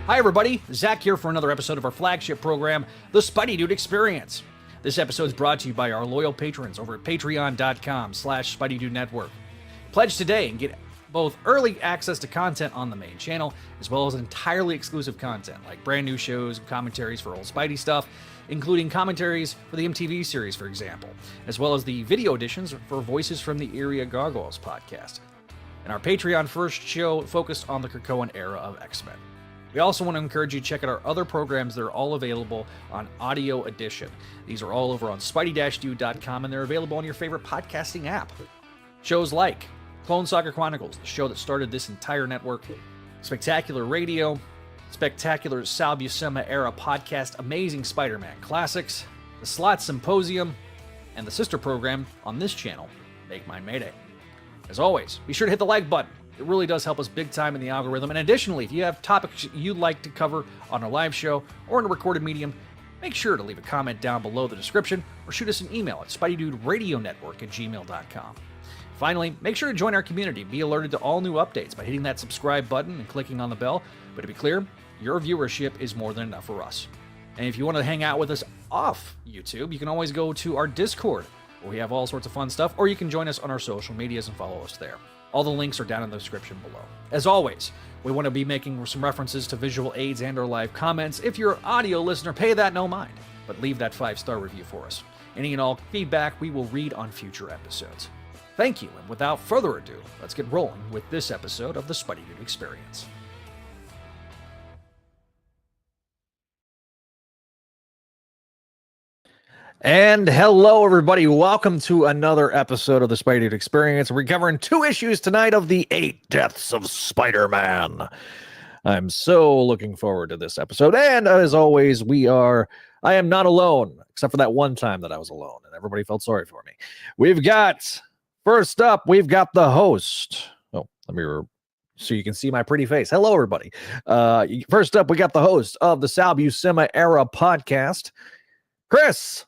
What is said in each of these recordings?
Hi everybody, Zach here for another episode of our flagship program, The Spideydude Experience. This episode is brought to you by our loyal patrons over at patreon.com/Spideydude Network. Pledge today and get both early access to content on the main channel, as well as entirely exclusive content, like brand new shows and commentaries for old Spidey stuff, including commentaries for the MTV series, for example, as well as the video editions for Voices from the Eyrie Gargoyles Podcast. And our Patreon first show focused on the Cochran era of X-Men. We also want to encourage you to check out our other programs that are all available on Audio Edition. These are all over on Spideydude.com, and they're available on your favorite podcasting app. Shows like Clone Saga Chronicles, the show that started this entire network, Spectacular Radio, Spectacular Sal Buscema era podcast, Amazing Spider-Man Classics, the Slot Symposium, and the sister program on this channel, Make Mine Mayday. As always, be sure to hit the like button. It really does help us big time in the algorithm. And additionally, if you have topics you'd like to cover on a live show or in a recorded medium, make sure to leave a comment down below the description or shoot us an email at SpideyDudeRadioNetwork@gmail.com. Finally, make sure to join our community and be alerted to all new updates by hitting that subscribe button and clicking on the bell. But to be clear, your viewership is more than enough for us. And if you want to hang out with us off YouTube, you can always go to our Discord, where we have all sorts of fun stuff, or you can join us on our social medias and follow us there. All the links are down in the description below. As always, we want to be making some references to visual aids and or live comments. If you're an audio listener, pay that no mind, but leave that 5-star review for us. Any and all feedback we will read on future episodes. Thank you, and without further ado, let's get rolling with this episode of the Spideydude Experience. And hello, everybody. Welcome to another episode of the Spideydude Experience. We're covering 2 issues tonight of the 8 Deaths of Spider-Man. I'm so looking forward to this episode. And as always, I am not alone, except for that one time that I was alone, and everybody felt sorry for me. First up, we've got the host. Oh, so you can see my pretty face. Hello, everybody. First up, we got the host of the Sal Buscema era podcast, Chris.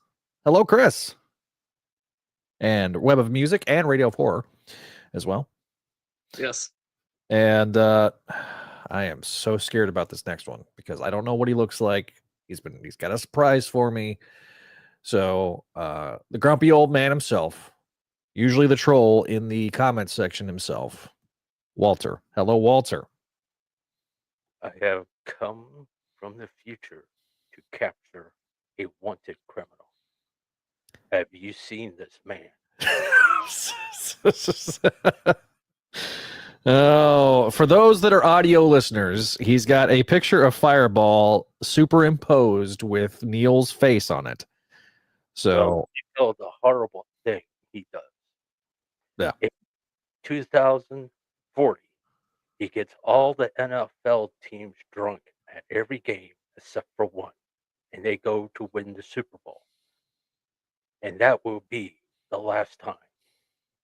Hello, Chris. And Web of Music and Radio of Horror as well. Yes. And I am so scared about this next one because I don't know what he looks like. He's got a surprise for me. So the grumpy old man himself, usually the troll in the comments section himself, Walter. Hello, Walter. I have come from the future to capture a wanted criminal. Have you seen this man? Oh, for those that are audio listeners, he's got a picture of Fireball superimposed with Neil's face on it. So, you know the horrible thing he does. Yeah. In 2040, he gets all the NFL teams drunk at every game except for one, and they go to win the Super Bowl. And that will be the last time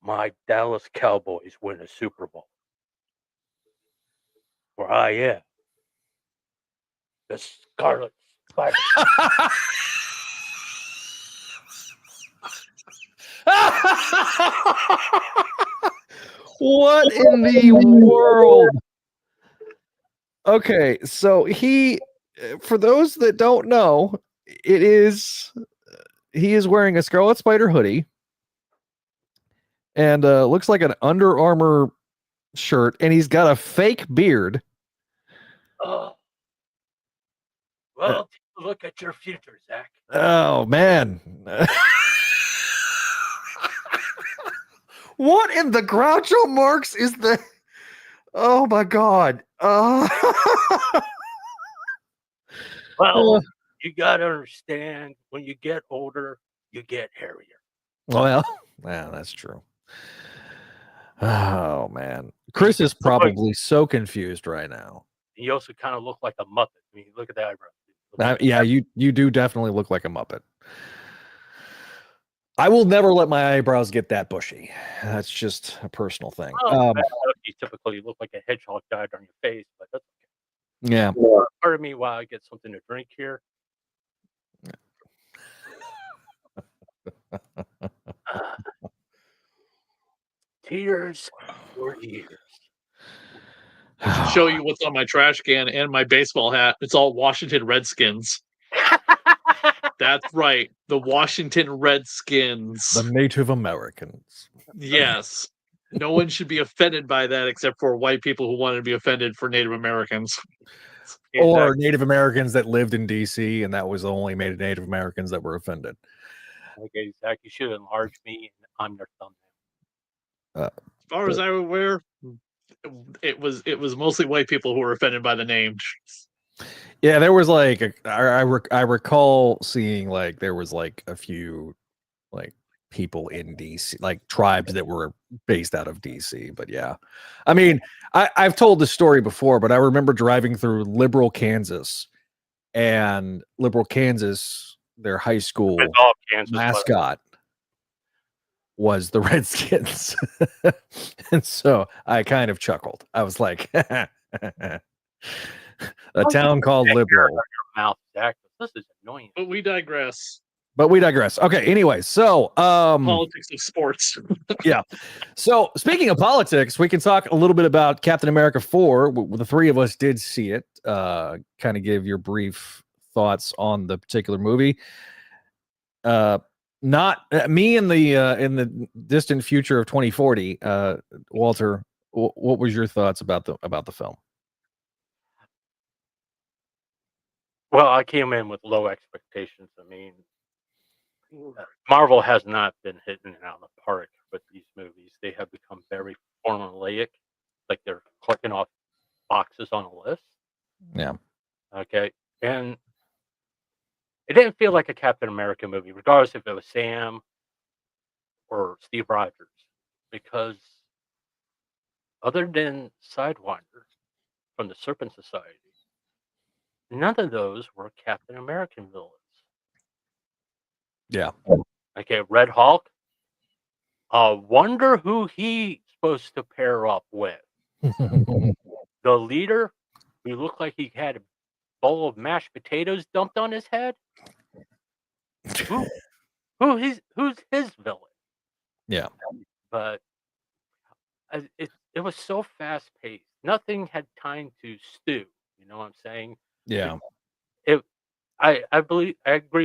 my Dallas Cowboys win a Super Bowl. For I am the Scarlet Spider. What in the world? Okay, so for those that don't know, he is wearing a Scarlet Spider hoodie and looks like an Under Armour shirt, and he's got a fake beard. Oh. Well, look at your future, Zach. Oh, man. What in the Groucho Marx is the... Oh, my God. Well, you got to understand, when you get older, you get hairier. Well, yeah, that's true. Oh, man. Chris is probably so confused right now. You also kind of look like a Muppet. I mean, look at the eyebrows. Yeah, you do definitely look like a Muppet. I will never let my eyebrows get that bushy. That's just a personal thing. You typically look like a hedgehog died on your face, but that's okay. Yeah. Pardon me while I get something to drink here. Tears for years. I should show you what's on my trash can and my baseball hat. It's all Washington Redskins. That's right. The Washington Redskins. The Native Americans. Yes. No one should be offended by that except for white people who wanted to be offended for Native Americans. Or Native Americans that lived in D.C. and that was the only Native Americans that were offended. Okay, Zach, you should enlarge me and I'm your thumbnail. As far as I'm aware, it was mostly white people who were offended by the name. Yeah, there was like I recall seeing like there was like a few like people in DC, like tribes that were based out of DC. But yeah, I mean, I've told this story before, but I remember driving through Liberal, Kansas, and Liberal, Kansas, their high school mascot was the Redskins. And so I kind of chuckled. I was like, a town called Liberal. Mouth, Zach. This is annoying. But we digress. Okay, anyway, so politics of sports. Yeah. So speaking of politics, we can talk a little bit about Captain America 4. The three of us did see it. Kind of give your brief thoughts on the particular movie. Not me in the distant future of 2040. Walter, what was your thoughts about the film? Well, I came in with low expectations. I mean, Marvel has not been hitting it out of the park with these movies. They have become very formulaic, like they're clicking off boxes on a list. Yeah. Okay. And it didn't feel like a Captain America movie, regardless if it was Sam or Steve Rogers, because other than Sidewinder from the Serpent Society, none of those were Captain American villains. Yeah. Okay, Red Hulk. Wonder who he's supposed to pair up with. The leader, who looked like he had a bowl of mashed potatoes dumped on his head. Who's his villain? Yeah. But it was so fast paced. Nothing had time to stew. You know what I'm saying? Yeah. I agree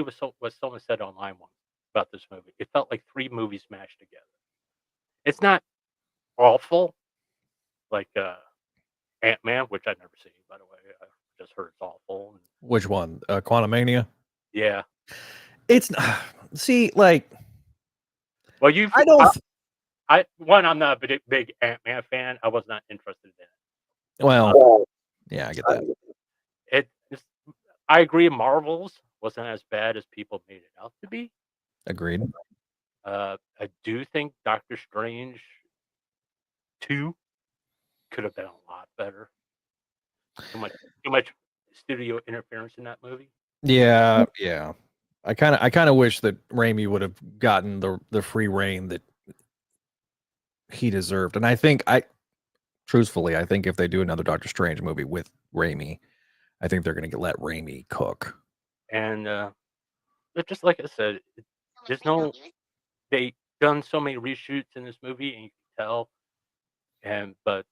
with what someone said online once about this movie. It felt like three movies mashed together. It's not awful, like Ant-Man, which I've never seen, by the way. I just heard it's awful. Which one? Quantumania? Yeah. It's not. See, like. Well, I'm not a big Ant-Man fan. I was not interested in it. Well, yeah, I get that. I agree. Marvel's wasn't as bad as people made it out to be. Agreed. I do think Doctor Strange 2 could have been a lot better. Too much studio interference in that movie. Yeah. I kind of wish that Raimi would have gotten the free reign that he deserved. And I think truthfully, I think if they do another Doctor Strange movie with Raimi, I think they're going to let Raimi cook. And but just like I said, they done so many reshoots in this movie, and you can tell. But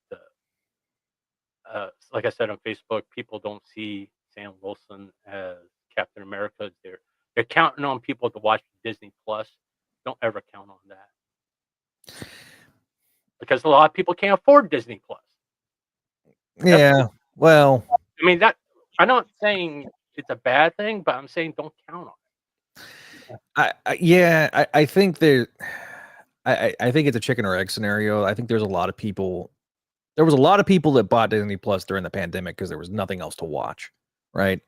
like I said on Facebook, people don't see Sam Wilson as Captain America. They're counting on people to watch Disney Plus. Don't ever count on that, because a lot of people can't afford Disney Plus. Yeah, well, I mean that. I'm not saying it's a bad thing, but I'm saying don't count on it. I think I think it's a chicken or egg scenario. I think there's a lot of people. There was a lot of people that bought Disney Plus during the pandemic because there was nothing else to watch, right?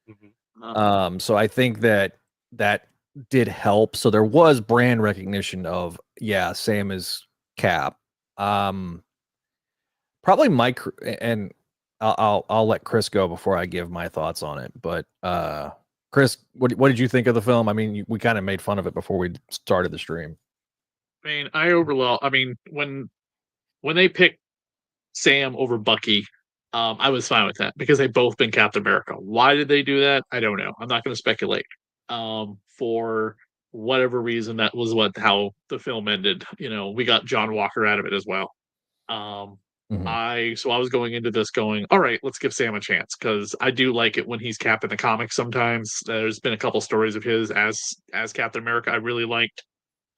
Mm-hmm. So I think that did help. So there was brand recognition of Sam is Cap. Probably Mike, and I'll let Chris go before I give my thoughts on it. But Chris, what did you think of the film? I mean, we kind of made fun of it before we started the stream. I mean, when they picked Sam over Bucky, I was fine with that because they've both been Captain America. Why did they do that? I don't know. I'm not going to speculate. For whatever reason, that was how the film ended. You know, we got John Walker out of it as well. I was going into this going, all right, let's give Sam a chance, because I do like it when he's Cap in the comics sometimes. There's been a couple stories of his as Captain America I really liked.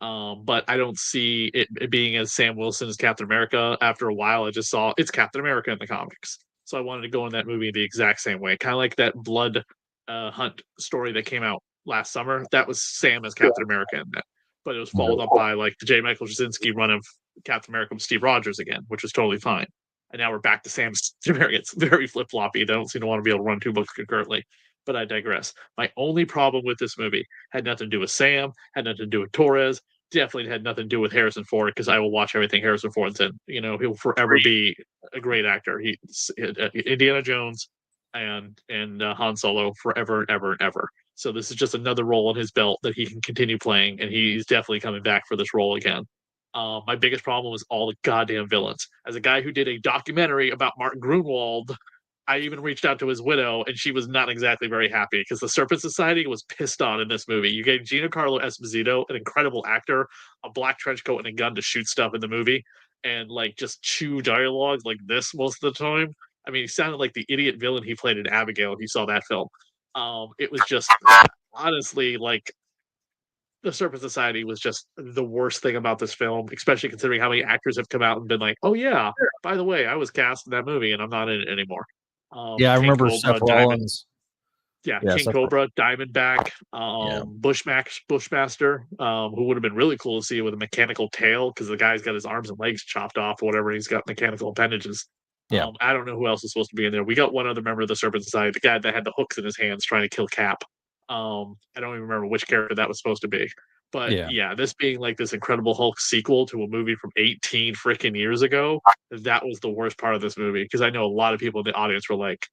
But I don't see it being as Sam Wilson as Captain America. After a while, I just saw it's Captain America in the comics. So I wanted to go in that movie the exact same way. Kind of like that Blood Hunt story that came out last summer. That was Sam as Captain America in that. But it was followed up by like the J. Michael Straczynski run of Captain America with Steve Rogers again, which was totally fine. And now we're back to Sam's America. It's very flip-floppy. They don't seem to want to be able to run two books concurrently. But I digress. My only problem with this movie had nothing to do with Sam, had nothing to do with Torres, definitely had nothing to do with Harrison Ford, because I will watch everything Harrison Ford's in. You know, he'll forever be a great actor. He's Indiana Jones and Han Solo forever and ever and ever. So this is just another role in his belt that he can continue playing, and he's definitely coming back for this role again. My biggest problem was all the goddamn villains. As a guy who did a documentary about Martin Grunwald, I even reached out to his widow, and she was not exactly very happy because the Serpent Society was pissed on in this movie. You gave Giancarlo Esposito, an incredible actor, a black trench coat and a gun to shoot stuff in the movie, and like just chew dialogue like this most of the time. I mean, he sounded like the idiot villain he played in Abigail. If you saw that film, it was just honestly like the Serpent Society was just the worst thing about this film, especially considering how many actors have come out and been like, "Oh yeah, by the way, I was cast in that movie and I'm not in it anymore." Yeah, I King remember Cobra, Seth Rollins. King Cobra, Diamondback, Bushmaster, who would have been really cool to see with a mechanical tail, because the guy's got his arms and legs chopped off or whatever. He's got mechanical appendages. Yeah. I don't know who else is supposed to be in there. We got one other member of the Serpent Society, the guy that had the hooks in his hands trying to kill Cap. I don't even remember which character that was supposed to be. But yeah, this being like this Incredible Hulk sequel to a movie from 18 freaking years ago, that was the worst part of this movie, because I know a lot of people in the audience were like,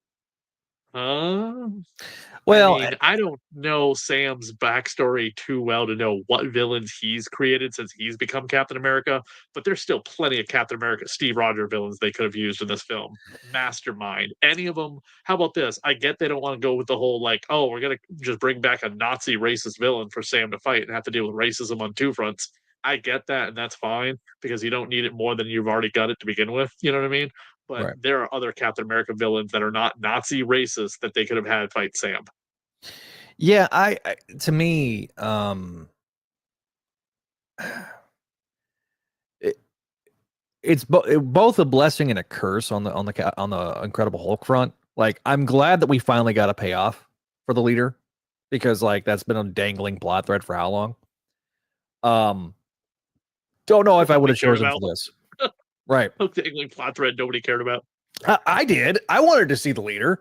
well, I don't know Sam's backstory too well to know what villains he's created since he's become Captain America, but there's still plenty of Captain America Steve Rogers villains they could have used in this film. Mastermind, any of them. How about this? I get they don't want to go with the whole like, oh, we're gonna just bring back a Nazi racist villain for Sam to fight and have to deal with racism on two fronts. I get that, and that's fine, because you don't need it more than you've already got it to begin with. You know what I mean? But there are other Captain America villains that are not Nazi racist that they could have had fight Sam. Yeah, to me, it's both a blessing and a curse on the Incredible Hulk front. Like, I'm glad that we finally got a payoff for the leader, because like that's been a dangling plot thread for how long? Don't know if I would have chosen for this. Right. Dangling plot thread nobody cared about. I did. I wanted to see the leader.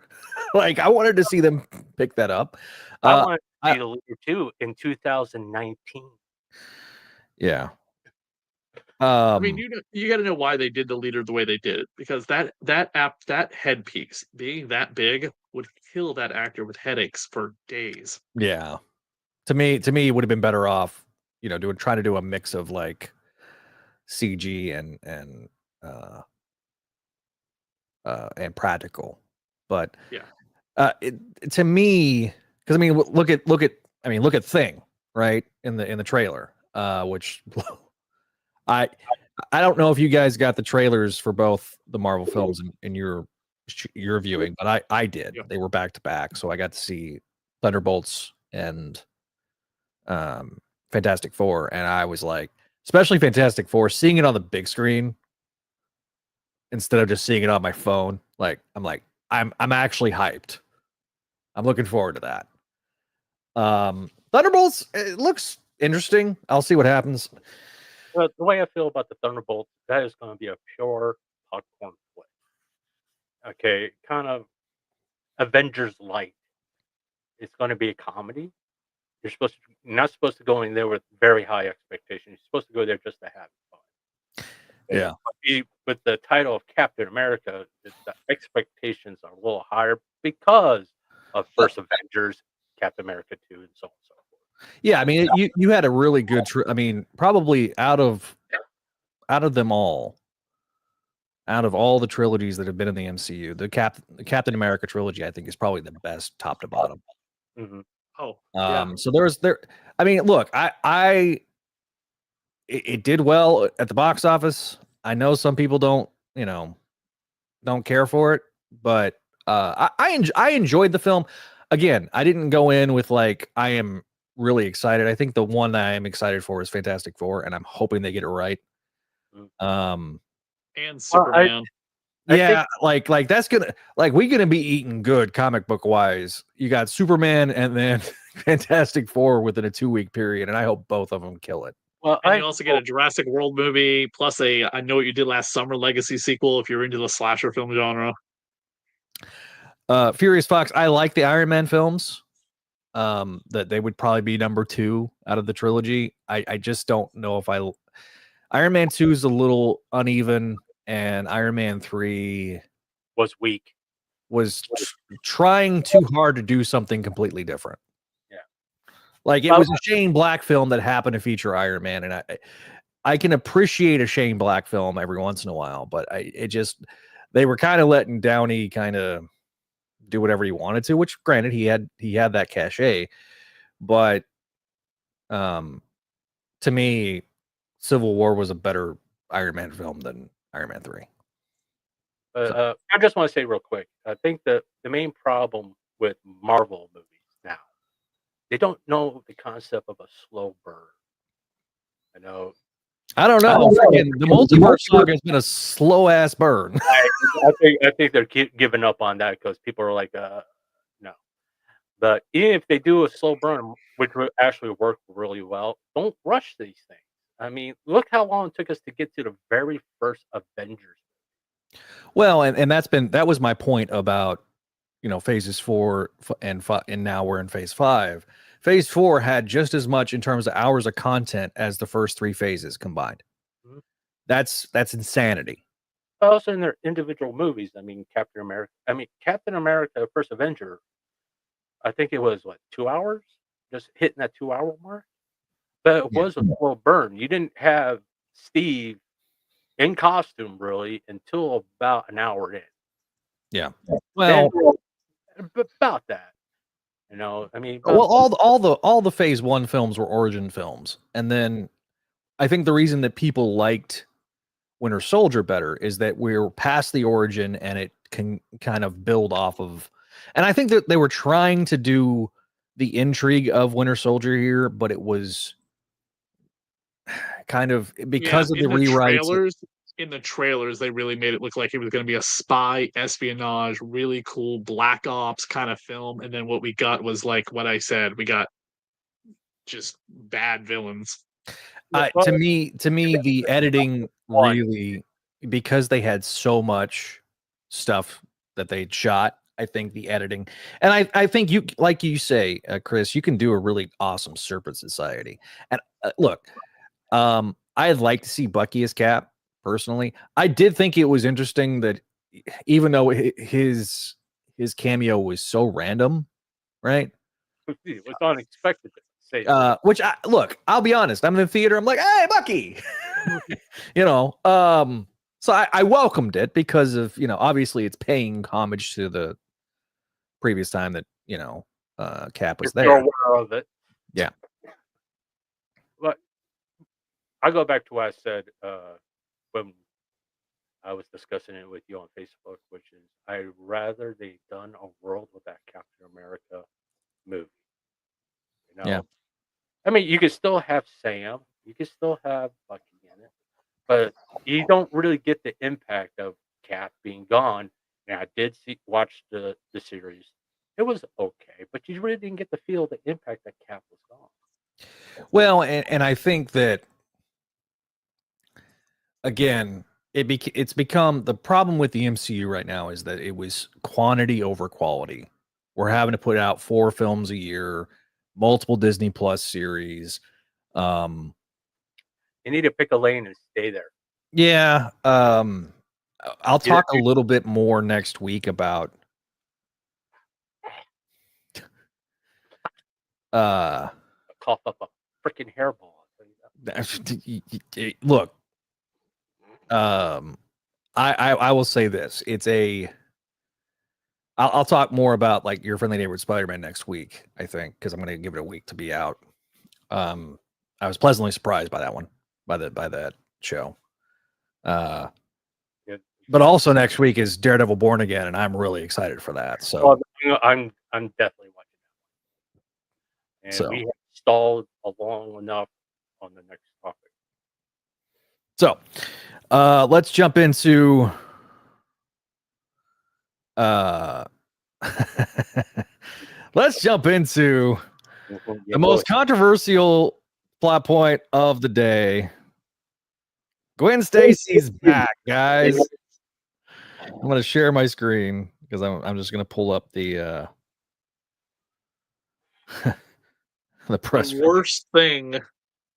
Like, I wanted to see them pick that up. I wanted to see the leader too in 2019. Yeah. I mean, you got to know why they did the leader the way they did it, because that headpiece being that big would kill that actor with headaches for days. Yeah. To me, it would have been better off, you know, trying to do a mix of like CG and practical. But to me, because I mean, look at Thing, right, in the trailer, which I don't know if you guys got the trailers for both the Marvel films in your viewing, but I did. Yeah. They were back to back, so I got to see Thunderbolts and Fantastic Four, and I was like, especially Fantastic Four, seeing it on the big screen instead of just seeing it on my phone, like I'm actually hyped. I'm looking forward to that. Thunderbolts, it looks interesting. I'll see what happens. Well, the way I feel about the Thunderbolts, that is going to be a pure popcorn flick. Okay, kind of Avengers Light. It's going to be a comedy. You're not supposed to go in there with very high expectations. You're supposed to go there just to have fun. Yeah. With the title of Captain America, the expectations are a little higher because of First Avengers, Captain America 2, and so on and so forth. Yeah, I mean, you had a really good. I mean, probably out of them all, out of all the trilogies that have been in the MCU, the Captain America trilogy, I think, is probably the best top to bottom. Mm-hmm. So I mean, look, it did well at the box office. I know some people don't, don't care for it, but I enjoyed the film. Again, I didn't go in with like I am really excited. I think the one that I am excited for is Fantastic Four, and I'm hoping they get it right. And Superman. Yeah, like that's gonna we gonna be eating good comic book wise. You got Superman and then Fantastic Four within a 2-week period, and I hope both of them kill it. Well, and you also get a Jurassic World movie plus a I Know What You Did Last Summer legacy sequel if you're into the slasher film genre. Furious Fox, I like the Iron Man films. That they would probably be number 2 out of the trilogy. I just don't know if Iron Man 2 is a little uneven, and Iron Man 3 was weak. Was trying too hard to do something completely different. Yeah. Like it was a Shane Black film that happened to feature Iron Man, and I can appreciate a Shane Black film every once in a while, but they were kind of letting Downey kind of do whatever he wanted to, which granted he had that cachet, but to me, Civil War was a better Iron Man film than Iron Man 3. I just want to say real quick, I think the main problem with Marvel movies now, they don't know the concept of a slow burn. I don't know. The multiverse saga has been a slow ass burn. I think they're giving up on that because people are like, no. But even if they do a slow burn, which would actually work really well, don't rush these things. I mean, look how long it took us to get to the very first Avengers. Well, and that was my point about, phases 4 and 5, and now we're in phase 5. Phase 4 had just as much in terms of hours of content as the first 3 phases combined. Mm-hmm. That's insanity. Also in their individual movies, Captain America, First Avenger, I think it was 2 hours, just hitting that 2-hour mark. But it was a slow burn. You didn't have Steve in costume really until about an hour in. Yeah. Well, about that. All the phase 1 films were origin films. And then I think the reason that people liked Winter Soldier better is that we're past the origin and it can kind of build off of, and I think that they were trying to do the intrigue of Winter Soldier here, but it was kind of because of the rewrites. In the trailers, they really made it look like it was going to be a spy espionage, really cool Black Ops kind of film. And then what we got was like what I said, we got just bad villains. To me, the editing really, because they had so much stuff that they'd shot, I think the editing, and I think you, like you say, Chris, you can do a really awesome Serpent Society. And look, I'd like to see Bucky as Cap. Personally, I did think it was interesting that even though his cameo was so random, right? It was unexpected. Which I'll be honest, I'm in the theater. I'm like, hey, Bucky, So I welcomed it because of obviously it's paying homage to the previous time that Cap was there. You're aware of it, yeah. But I go back to what I said. When I was discussing it with you on Facebook, which is I'd rather they done a world with that Captain America movie. Yeah. You could still have Sam, you could still have Bucky in it, but you don't really get the impact of Cap being gone. And I did watch the series; it was okay, but you really didn't get the feel of the impact that Cap was gone. Well, and I think that. Again, it's become the problem with the MCU right now is that it was quantity over quality. We're having to put out 4 films a year, multiple Disney Plus series. You need to pick a lane and stay there. Yeah. I'll talk a little bit more next week about cough up a freaking hairball. Look. I will say this. I'll talk more about like Your Friendly Neighborhood Spider-Man next week, I think, because I'm going to give it a week to be out. I was pleasantly surprised by that one, by that show. You But also next week is Daredevil Born Again, and I'm really excited for that. So I'm definitely watching that one. And So. we have stalled long enough on the next topic. So let's jump into let's jump into the most controversial plot point of the day. Gwen Stacy's back, guys. I'm going to share my screen because I'm just going to pull up the the press. The worst thing.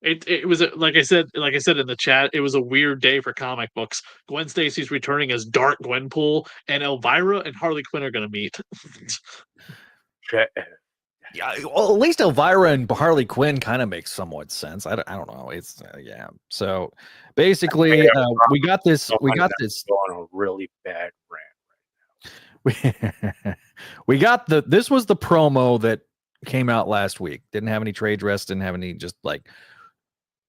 It was like I said in the chat. It was a weird day for comic books. Gwen Stacy's returning as Dark Gwenpool, and Elvira and Harley Quinn are going to meet. Yeah, well, at least Elvira and Harley Quinn kind of makes somewhat sense. I don't know. It's yeah. So basically, we got this going on a really bad rant. We got this was the promo that came out last week. Didn't have any trade dress. Didn't have any. Just like,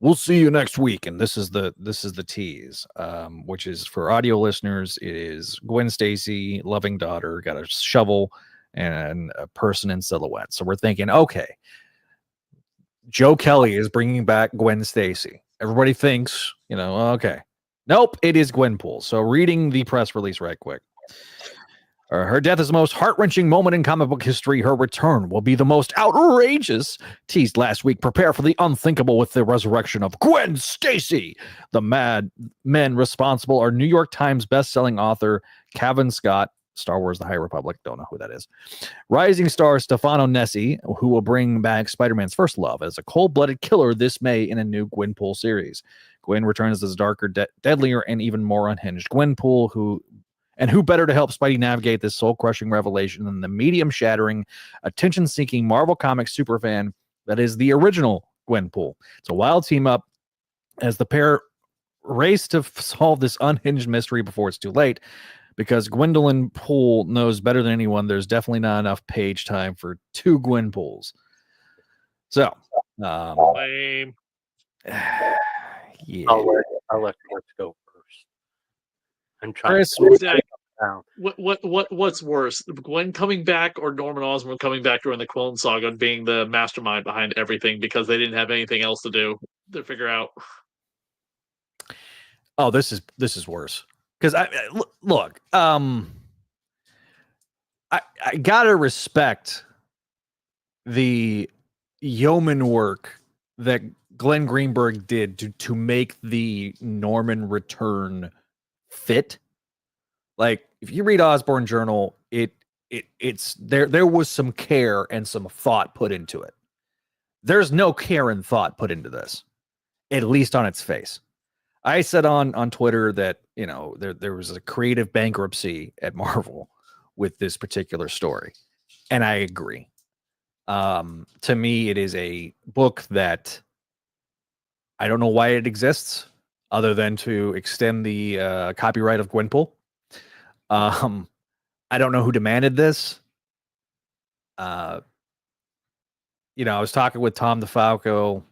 we'll see you next week. And this is the tease, which is for audio listeners. It is Gwen Stacy, loving daughter, got a shovel and a person in silhouette. So we're thinking, okay, Joe Kelly is bringing back Gwen Stacy. Everybody thinks, okay. Nope, it is Gwenpool. So reading the press release right quick. Her death is the most heart-wrenching moment in comic book history. Her return will be the most outrageous. Teased last week. Prepare for the unthinkable with the resurrection of Gwen Stacy. The mad men responsible are New York Times best-selling author Kevin Scott, Star Wars The High Republic, don't know who that is. Rising star Stefano Nessi, who will bring back Spider-Man's first love as a cold-blooded killer this May in a new Gwenpool series. Gwen returns as darker, deadlier, and even more unhinged Gwenpool, who better to help Spidey navigate this soul-crushing revelation than the medium-shattering, attention-seeking Marvel Comics superfan that is the original Gwenpool. It's a wild team-up as the pair race to solve this unhinged mystery before it's too late. Because Gwendolyn Poole knows better than anyone, there's definitely not enough page time for two Gwenpools. So, Lame. Yeah. I'll let Chris go first. I'm trying. Chris, what's worse, Gwen coming back or Norman Osborn coming back during the Clone Saga and being the mastermind behind everything because they didn't have anything else to do to figure out? Oh, this is worse. Because look, I gotta respect the yeoman work that Glenn Greenberg did to make the Norman return fit. Like, if you read Osborn Journal, it's there was some care and some thought put into it. There's no care and thought put into this, at least on its face. I said on Twitter that, there was a creative bankruptcy at Marvel with this particular story. And I agree. To me, it is a book that I don't know why it exists other than to extend the copyright of Gwenpool. I don't know who demanded this. I was talking with Tom DeFalco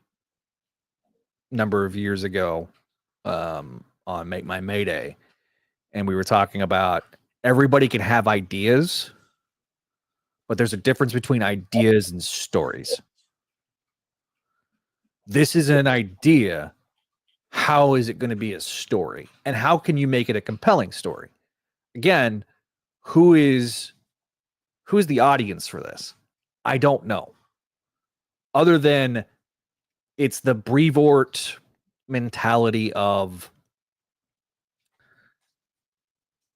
a number of years ago on Make My Mayday, and we were talking about everybody can have ideas, but there's a difference between ideas and stories. This is an idea. How is it going to be a story? And how can you make it a compelling story? Again, who is the audience for this? I don't know. Other than it's the Brevoort mentality of,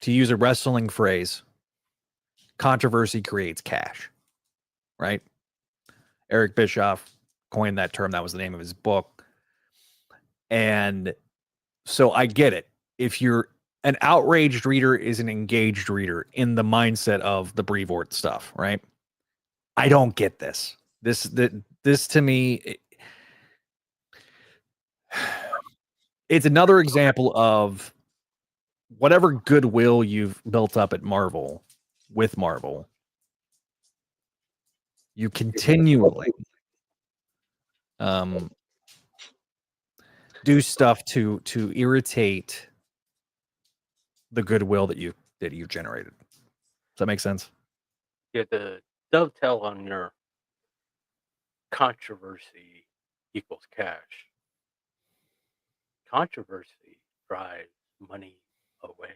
to use a wrestling phrase, controversy creates cash, right? Eric Bischoff coined that term. That was the name of his book. And so I get it. If you're an outraged reader is an engaged reader in the mindset of the Brevoort stuff, right? I don't get this. This to me, it's another example of whatever goodwill you've built up at Marvel, with Marvel, you continually do stuff to irritate the goodwill that you generated. Does that make sense? Yeah, the dovetail on your controversy equals cash. Controversy drives money away.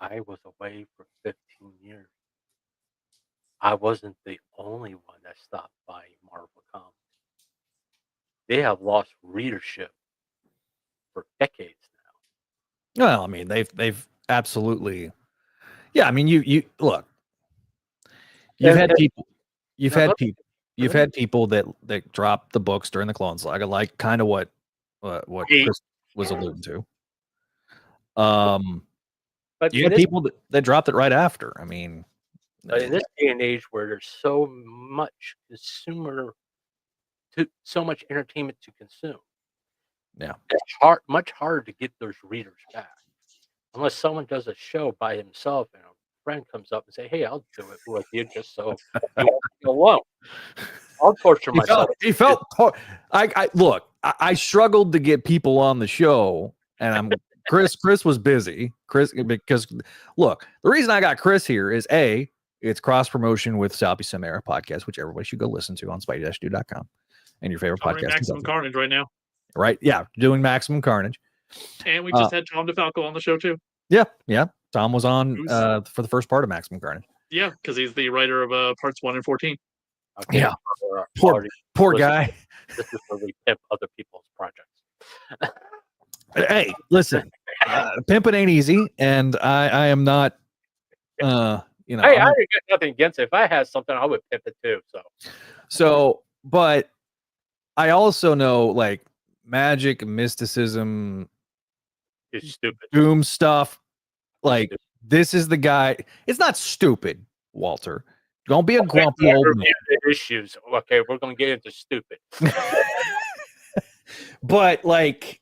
I was away for 15 years. I wasn't the only one that stopped buying Marvel comics. They have lost readership for decades now. Well, I mean, they've absolutely. Yeah, I mean, you look. You've had people that dropped the books during the Clone Saga, like kind of what Chris was alluding to. But you had people that dropped it right after. I mean, in this day and age where there's so much so much entertainment to consume, yeah, it's much harder to get those readers back, unless someone does a show by himself and a friend comes up and say, "Hey, I'll do it with you, just so you won't be alone." I'll torture myself. He felt. I struggled to get people on the show, and Chris was busy. Because look, the reason I got Chris here is it's cross promotion with Salpi Samara podcast, which everybody should go listen to on Spideydude.com and your favorite podcast. Maximum Carnage right now. Right? Yeah, doing Maximum Carnage. And we just had Tom DeFalco on the show too. Yeah. Tom was on for the first part of Maximum Carnage. Yeah, because he's the writer of parts 1 and 14. Okay. Yeah. Poor guy. This is where we pimp other people's projects. Hey, listen, pimping ain't easy, and I am not. Hey, I got nothing against it. If I had something, I would pimp it too. So, but I also know like magic, mysticism, is stupid. Doom stuff. Like this is the guy. It's not stupid, Walter. Don't be a grumpy old man. Issues. Okay, we're gonna get into stupid. But like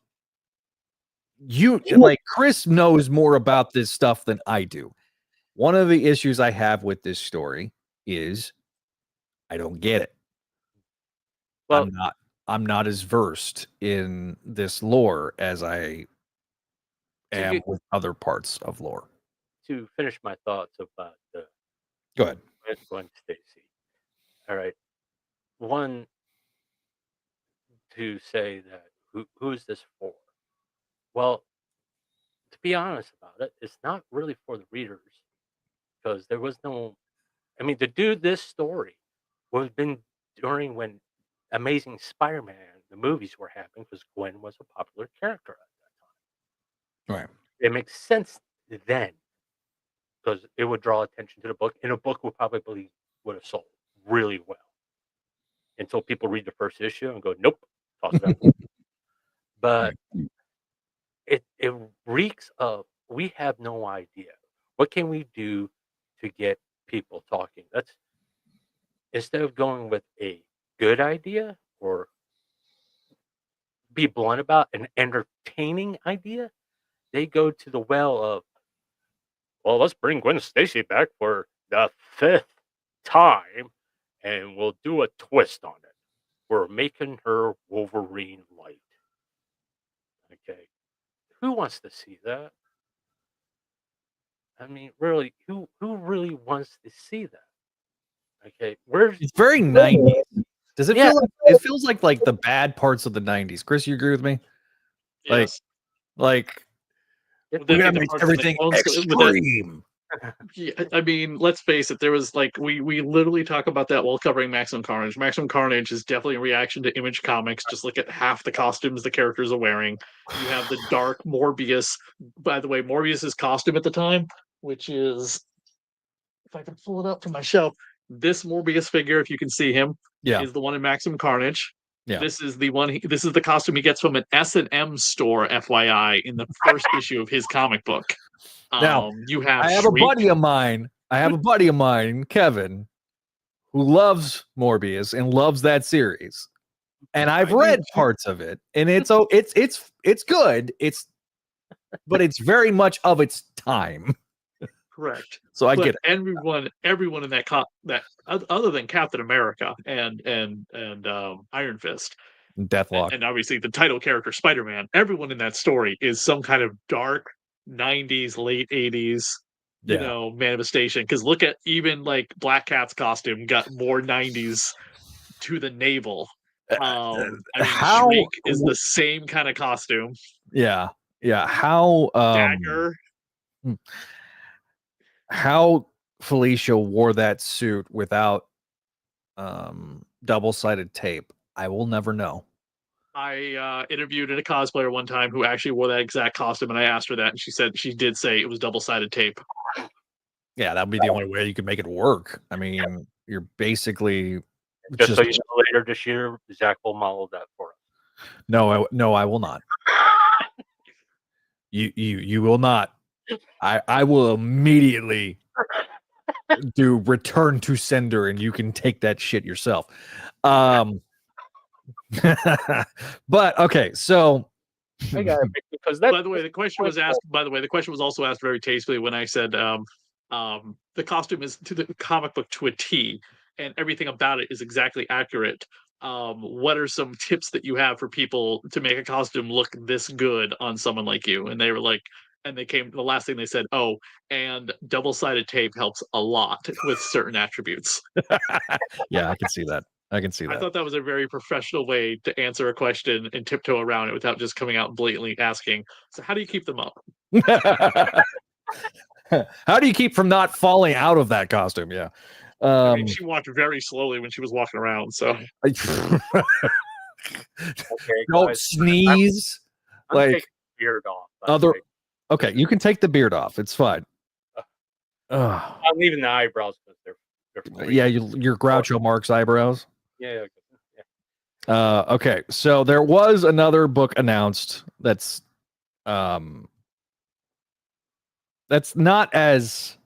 Chris knows more about this stuff than I do. One of the issues I have with this story is I don't get it. Well, I'm not as versed in this lore as I am with other parts of lore. To finish my thoughts about the Go ahead. Gwen Stacy. All right. One, to say that who is this for? Well, to be honest about it, it's not really for the readers, because there was no. I mean, to do this story would have been during when Amazing Spider-Man, the movies were happening, because Gwen was a popular character at that time. Right. It makes sense then, because it would draw attention to the book, and a book would have sold really well until people read the first issue and go, "Nope, talk about it." But it reeks of, we have no idea. What can we do to get people talking? That's, instead of going with a good idea or be blunt about an entertaining idea, they go to the well of, well, let's bring Gwen Stacy back for the 5th time, and we'll do a twist on it. We're making her Wolverine light. Okay. Who wants to see that? I mean, really, who really wants to see that? Okay. It's very 90s. Does it feel like it feels like the bad parts of the 90s? Chris, you agree with me? Yes. Like we gotta make everything extreme. Yeah, I mean, let's face it. There was we literally talk about that while covering Maximum Carnage. Maximum Carnage is definitely a reaction to Image Comics. Just look at half the costumes the characters are wearing. You have the dark Morbius. By the way, Morbius's costume at the time, which is, if I can pull it up from my shelf, this Morbius figure, if you can see him, is the one in Maximum Carnage. Yeah. This is the one. This is the costume he gets from an S&M store, FYI, in the first issue of his comic book. Now, you have. I have a buddy of mine, Kevin, who loves Morbius and loves that series, and I've read parts of it, and it's good. But it's very much of its time. Correct. So I get it. Everyone in that other than Captain America and Iron Fist, Deathlock, and obviously the title character Spider-Man, everyone in that story is some kind of dark 90s, late 80s, Yeah. manifestation. Because look at even like Black Cat's costume got more 90s to the navel. How- Shriek is the same kind of costume. Yeah. How Dagger. how Felicia wore that suit without double-sided tape, I will never know. I interviewed a cosplayer one time who actually wore that exact costume, and I asked her that, and she said she did say it was double-sided tape. Yeah, that would be the only way you could make it work. I mean, you're basically Just so you know, later this year, Zach will model that for us. No, I will not. You will not. I will immediately do return to sender, and you can take that shit yourself. But okay, so I got it, because that. By the way, the question was asked. By the way, the question was also asked very tastefully when I said the costume is to the comic book to a T, and everything about it is exactly accurate. What are some tips that you have for people to make a costume look this good on someone like you? And they were like, and they came, the last thing they said, oh, and double-sided tape helps a lot with certain attributes. Yeah, I can see that. I thought that was a very professional way to answer a question and tiptoe around it without just coming out and blatantly asking, so how do you keep them up? How do you keep from not falling out of that costume? Yeah. She walked very slowly when she was walking around, so. Okay, Don't guys, sneeze. I'm like taking the beard off. Okay, you can take the beard off. It's fine. I'm leaving the eyebrows because they're yeah, your Groucho Marx eyebrows. Yeah. Okay, so there was another book announced that's not as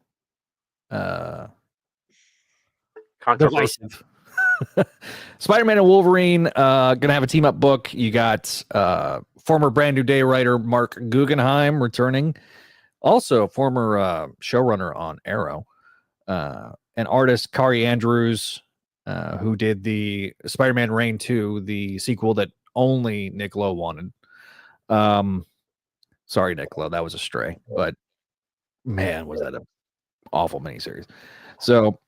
divisive. Spider-Man and Wolverine gonna have a team up book. You got former Brand New Day writer Mark Guggenheim returning, also former showrunner on Arrow, and artist Kari Andrews, who did the Spider-Man Reign 2, the sequel that only Nick Lowe wanted. Sorry, Nick Lowe, that was a stray, but man, was that an awful miniseries. So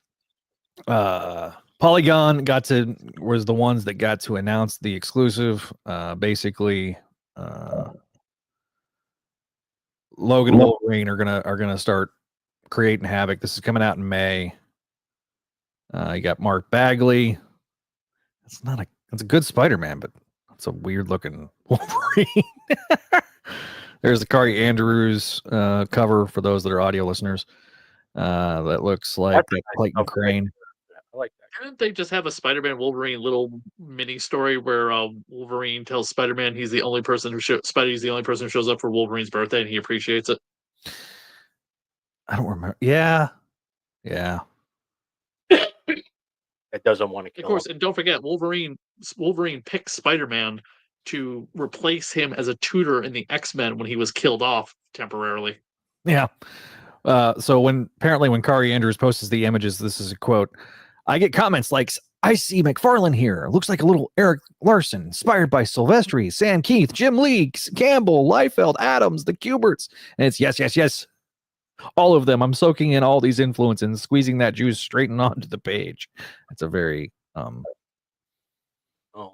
Polygon was the ones that got to announce the exclusive. Basically, Logan and Wolverine are gonna start creating havoc. This is coming out in May. You got Mark Bagley. It's a good Spider-Man, but it's a weird looking Wolverine. There's the Kari Andrews cover for those that are audio listeners. That looks like that Clayton Crane. I like that. Didn't they just have a Spider-Man Wolverine little mini story where Wolverine tells Spider-Man Spidey's the only person who shows up for Wolverine's birthday and he appreciates it? I don't remember. Yeah. It doesn't want to kill. Of course, him. and don't forget, Wolverine picked Spider-Man to replace him as a tutor in the X-Men when he was killed off temporarily. Yeah. So when Kari Andrews posts the images, this is a quote. I get comments like, I see McFarlane here. Looks like a little Eric Larson, inspired by Silvestri, Sam Keith, Jim Lee, Campbell, Liefeld, Adams, the Kuberts. And it's yes. All of them. I'm soaking in all these influences and squeezing that juice straight onto the page. It's a very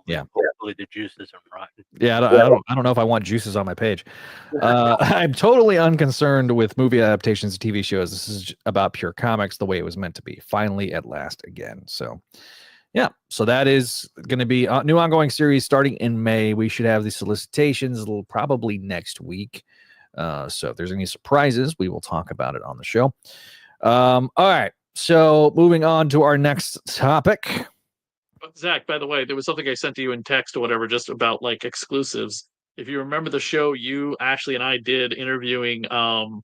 yeah. Hopefully the juice isn't rotten. Yeah, I don't know if I want juices on my page. I'm totally unconcerned with movie adaptations of TV shows. This is about pure comics, the way it was meant to be. Finally, at last, again. So, yeah. So that is going to be a new ongoing series starting in May. We should have the solicitations probably next week. So if there's any surprises, we will talk about it on the show. All right. So moving on to our next topic. Zach, by the way, there was something I sent to you in text or whatever, just about like exclusives. If you remember the show, you, Ashley, and I did interviewing the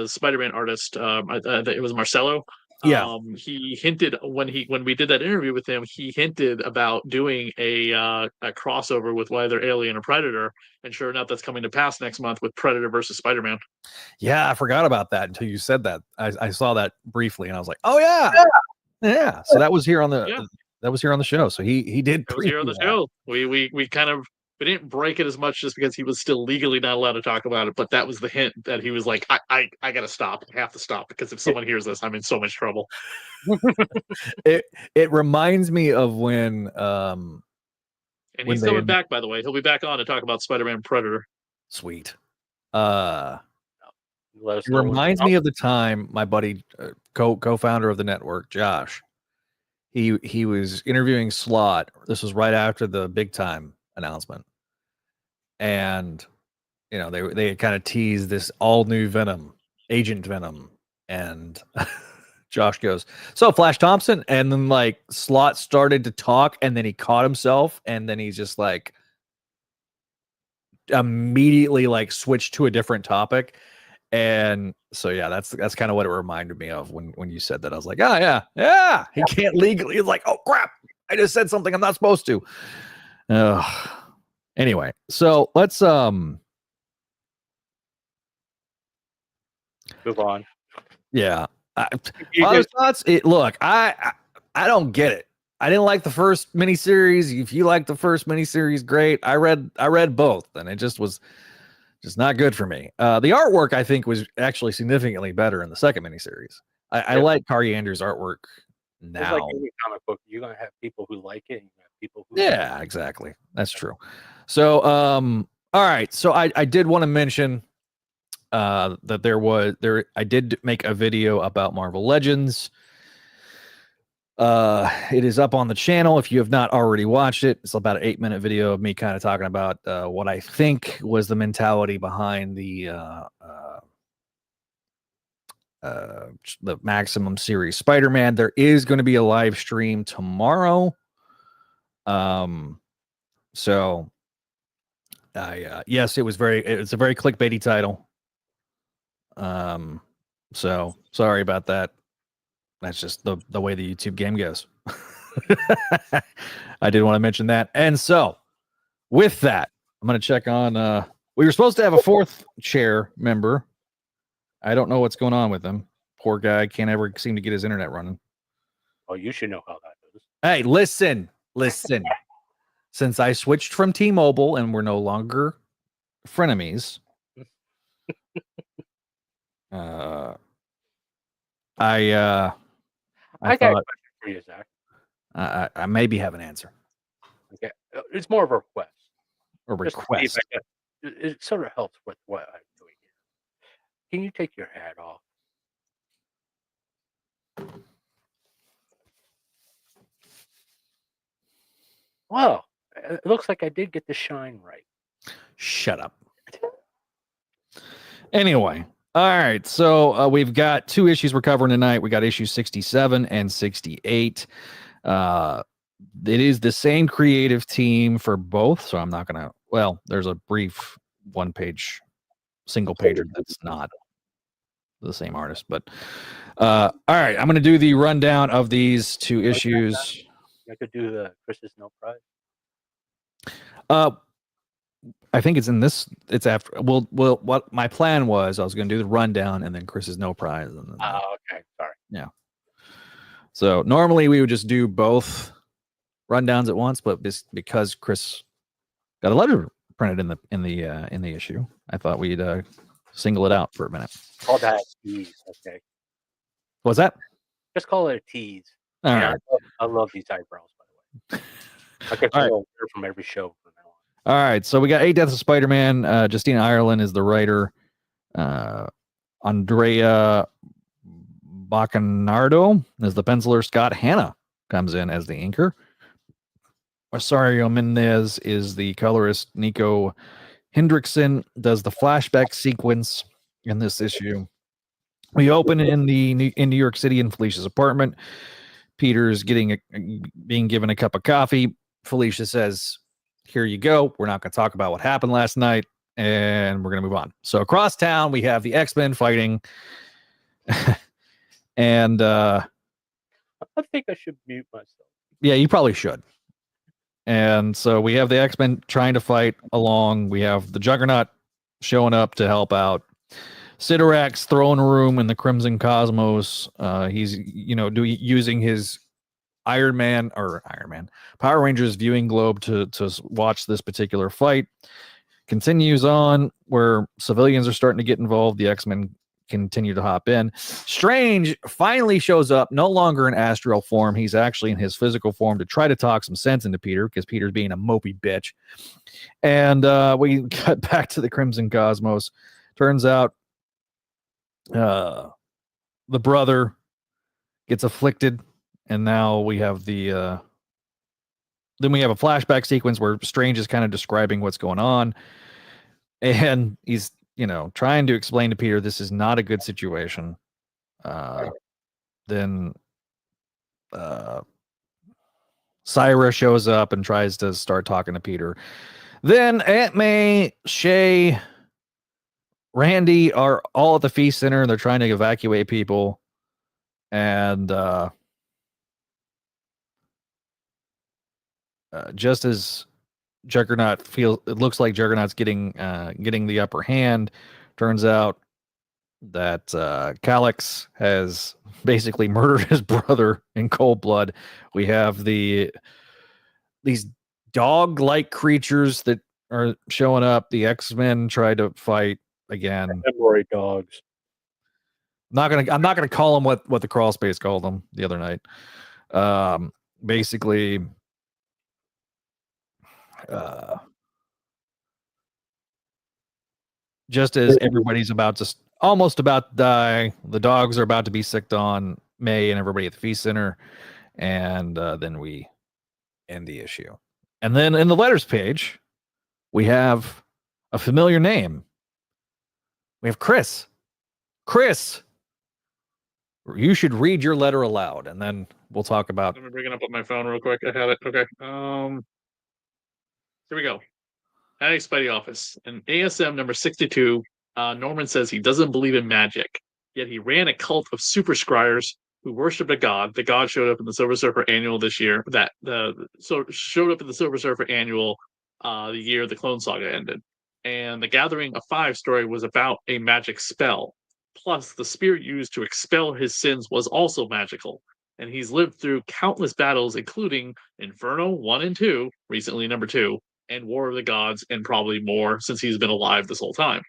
Spider-Man artist. It was Marcelo. Yeah. He hinted when we did that interview with him, he hinted about doing a crossover with either Alien or Predator, and sure enough, that's coming to pass next month with Predator versus Spider-Man. Yeah, I forgot about that until you said that. I saw that briefly, and I was like, oh yeah. So that was here on the show. So he did. It was here on the show. We kind of We didn't break it as much just because he was still legally not allowed to talk about it, but that was the hint that he was like, I gotta stop. I have to stop because if someone hears this, I'm in so much trouble. It reminds me of when And he's coming back, by the way. He'll be back on to talk about Spider-Man Predator. Sweet. It reminds me of the time my buddy, co-founder of the network, Josh, he was interviewing Slot. This was right after the big time announcement. And, you know, they kind of teased this all new Venom, Agent Venom. And Josh goes, so Flash Thompson. And then like Slot started to talk and then he caught himself. And then he's just like immediately like switched to a different topic. And so, yeah, that's kind of what it reminded me of when you said that. I was like, oh, yeah, he can't legally. He's like, oh, crap, I just said something I'm not supposed to. Anyway, so let's move on. Yeah. Thoughts? Look, I don't get it. I didn't like the first miniseries. If you like the first miniseries, great. I read both, and it just was just not good for me. The artwork, I think, was actually significantly better in the second miniseries. I like Kari Andrews' artwork now. It's like any comic book, you're gonna have people who like it, and you have people who exactly. That's true. So, all right. So I did want to mention that I did make a video about Marvel Legends. It is up on the channel if you have not already watched it. It's about an 8-minute video of me kind of talking about what I think was the mentality behind the Maximum series Spider-Man. There is going to be a live stream tomorrow. So yes, it's a very clickbaity title. So sorry about that. That's just the way the YouTube game goes. I did want to mention that. And so with that, I'm going to check on, we were supposed to have a fourth chair member. I don't know what's going on with him. Poor guy can't ever seem to get his internet running. Oh, you should know how that goes. Hey, listen. Since I switched from T-Mobile and we're no longer frenemies, I got a question for you, Zach. I maybe have an answer. Okay, it's more of a request. A request. It sort of helps with what I'm doing here. Can you take your hat off? Well, it looks like I did get the shine right. Shut up. Anyway. All right, so we've got 2 issues we're covering tonight. We got issues 67 and 68. It is the same creative team for both, so I'm not going to... Well, there's a brief one-page, single-pager that's not the same artist. But, all right, I'm going to do the rundown of these 2 issues. I could do the Chris's No Prize. I think it's in this. It's after. Well, what my plan was, I was going to do the rundown and then Chris's No Prize. And then, okay. Sorry. Yeah. So normally we would just do both rundowns at once, but because Chris got a letter printed in the issue, I thought we'd single it out for a minute. Call that a tease. Okay. What's that? Just call it a tease. All right. I love these eyebrows, by the way. I can feel it from every show from now on. All right, so we got 8 Deaths of Spider-Man. Justina Ireland is the writer. Andrea Bogenrieder is the penciler. Scott Hanna comes in as the inker. Rosario Mendez is the colorist. Nico Hendrickson does the flashback sequence in this issue. We open in New York City in Felicia's apartment. Peter's being given a cup of coffee. Felicia says, here you go. We're not going to talk about what happened last night, and we're going to move on. So across town, we have the X-Men fighting. And I think I should mute myself. Yeah, you probably should. And so we have the X-Men trying to fight along. We have the Juggernaut showing up to help out. Sidorak's throwing a room in the Crimson Cosmos. He's, using his Power Rangers viewing globe to watch this particular fight. Continues on where civilians are starting to get involved. The X-Men continue to hop in. Strange finally shows up, no longer in astral form. He's actually in his physical form to try to talk some sense into Peter, because Peter's being a mopey bitch. And we cut back to the Crimson Cosmos. Turns out the brother gets afflicted, and now we have then we have a flashback sequence where Strange is kind of describing what's going on, and he's trying to explain to Peter this is not a good situation. Then Syra shows up and tries to start talking to Peter. Then Aunt May, Shay, Randy are all at the feast center, and they're trying to evacuate people. And just as Juggernaut it looks like Juggernaut's getting the upper hand. Turns out that Calyx has basically murdered his brother in cold blood. We have these dog-like creatures that are showing up. The X-Men try to fight again. Memory dogs. I'm not gonna call them what the crawl space called them the other night. Basically, just as everybody's almost about to die, the dogs are about to be sicked on May and everybody at the feast center, and then we end the issue. And then in the letters page, we have a familiar name. We have Chris. Chris, you should read your letter aloud, and then we'll talk about. Let me bring it up on my phone real quick. I have it. Okay. Here we go. At a Spidey office, in ASM number 62, Norman says he doesn't believe in magic, yet he ran a cult of super scryers who worshipped a god. The god showed up in the Silver Surfer Annual this year. Showed up in the Silver Surfer Annual the year the Clone Saga ended. And the Gathering of Five story was about a magic spell. Plus, the spirit used to expel his sins was also magical. And he's lived through countless battles, including Inferno 1 and 2, recently number 2, and War of the Gods, and probably more since he's been alive this whole time.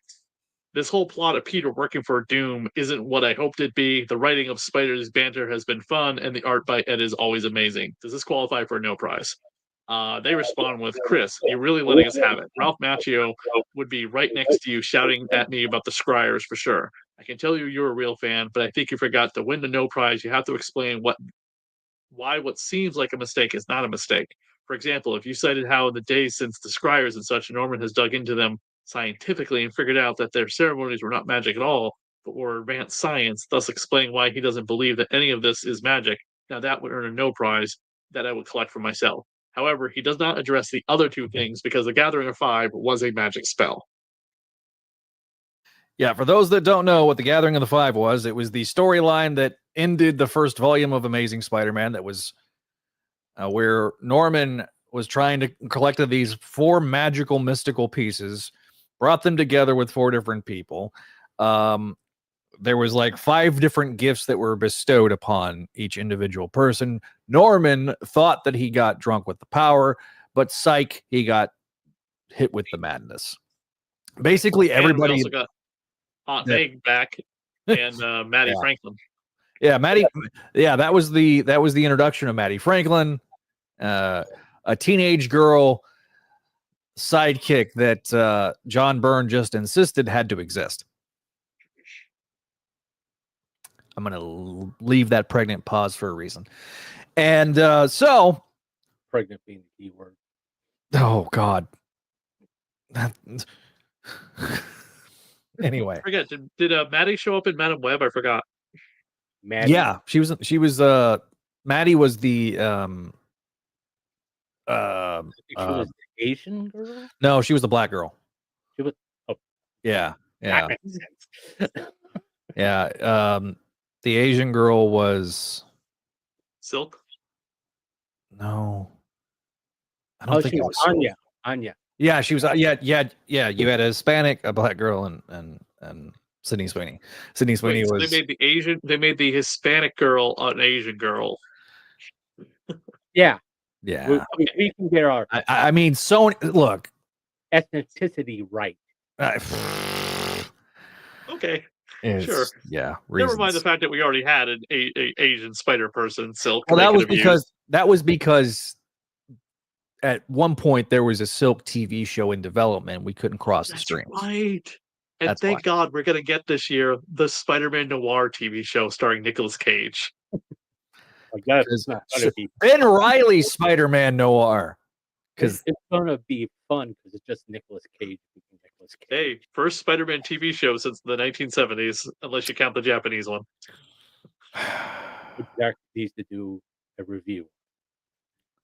This whole plot of Peter working for Doom isn't what I hoped it'd be. The writing of Spider's banter has been fun, and the art by Ed is always amazing. Does this qualify for no prize? They respond with, Chris, you're really letting us have it. Ralph Macchio would be right next to you shouting at me about the scryers for sure. I can tell you're a real fan, but I think you forgot to win the no prize. You have to explain why what seems like a mistake is not a mistake. For example, if you cited how in the days since the scryers and such, Norman has dug into them scientifically and figured out that their ceremonies were not magic at all, but were advanced science, thus explaining why he doesn't believe that any of this is magic, now that would earn a no prize that I would collect for myself. However, he does not address the other two things because the Gathering of Five was a magic spell. Yeah, for those that don't know what the Gathering of the Five was, it was the storyline that ended the first volume of Amazing Spider-Man. That was where Norman was trying to collect these 4 magical mystical pieces, brought them together with 4 different people. There was like 5 different gifts that were bestowed upon each individual person. Norman thought that he got drunk with the power, but psych, he got hit with the madness. Basically, everybody. We also got Aunt Meg back and Maddie Franklin. Yeah, Maddie. Yeah, that was the introduction of Maddie Franklin, a teenage girl sidekick that John Byrne just insisted had to exist. I'm going to leave that pregnant pause for a reason. And so... Pregnant being the key word. Oh, God. Anyway. I forget, did Maddie show up in Madam Web? I forgot. Maddie. Yeah, she was Maddie was the... she was the Asian girl? No, she was the black girl. She was... Oh. Yeah. That makes sense. Yeah. The Asian girl was Silk? No. I don't think she it was was Anya. Anya. Yeah, she was yeah. You had a Hispanic, a black girl, and Sydney Sweeney. Sydney Sweeney so was they made the Hispanic girl an Asian girl. Yeah. Yeah. We can get our I mean, Sony. Look. ethnicity right. Okay. It's, Sure. Yeah. Never mind the reasons. fact that we already had an Asian spider person, Silk. Well, they that could was have used. because at one point there was a Silk TV show in development. We couldn't cross the That's streams. right. And That's thank why. God we're going to get this year the Spider-Man Noir TV show starring Nicolas Cage. Like that's not gonna be Ben Reilly's Spider-Man Noir. Because it's gonna be fun because it's just Nicolas Cage. Hey, first Spider-Man TV show since the 1970s, unless you count the Japanese one. Jack needs to do a review,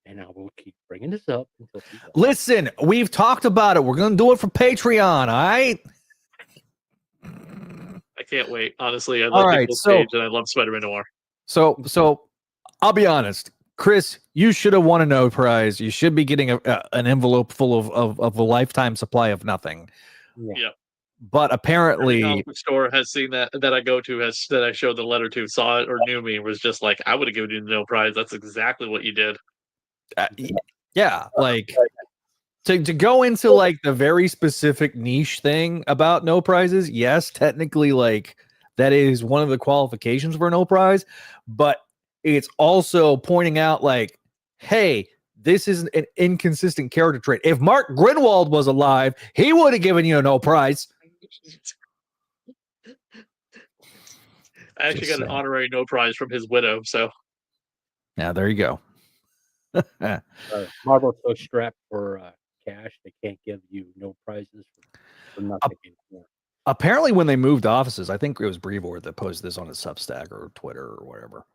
and I will keep bringing this up until he does. Listen, we've talked about it. We're going to do it for Patreon, all right? I can't wait. Honestly, I All love right, Nicolas so- Cage and I love Spider-Man Noir. So I'll be honest. Chris, you should have won a no prize. You should be getting an envelope full of a lifetime supply of nothing. Yeah. But Every apparently, comic book store has seen that I go to that I showed the letter to, saw it or knew me, and was just like, I would have given you no prize. That's exactly what you did. yeah, like to go into like the very specific niche thing about no prizes. Yes, technically, like that is one of the qualifications for no prize, but it's also pointing out like, hey, this is an inconsistent character trait. If Mark Grinwald was alive, he would have given you no prize. I actually got an honorary no prize from his widow, so yeah, there you go. Marvel's so strapped for cash they can't give you no prizes for nothing anymore. Apparently, when they moved offices, I think it was Brevoort that posted this on his Substack or Twitter or whatever.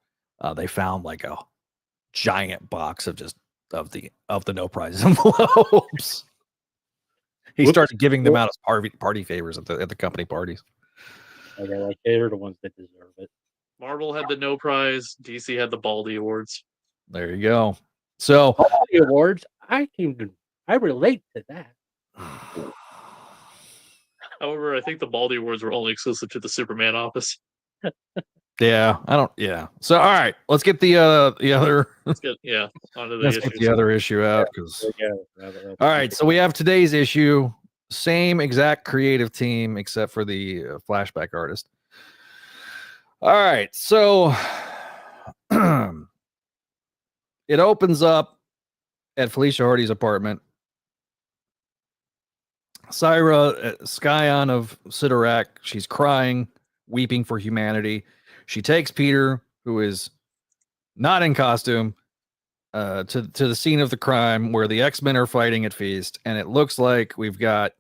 They found like a giant box of the no prize envelopes. He started giving them out as party favors at the company parties. Okay, like they're the ones that deserve it. Marvel had the no prize, DC had the Baldy Awards. There you go. So Baldy Awards, I relate to that. However, I think the Baldy Awards were only exclusive to the Superman office. yeah, I don't. Yeah. So all right, let's get the other. Let's get onto the Let's issues. get the other issue out because. Yeah. All right, so we have today's issue. Same exact creative team except for the flashback artist. All right, so it opens up at Felicia Hardy's apartment. Syra, Scion of Sidorak, she's crying, weeping for humanity. She takes Peter, who is not in costume, to the scene of the crime where the X-Men are fighting at Feast, and it looks like we've got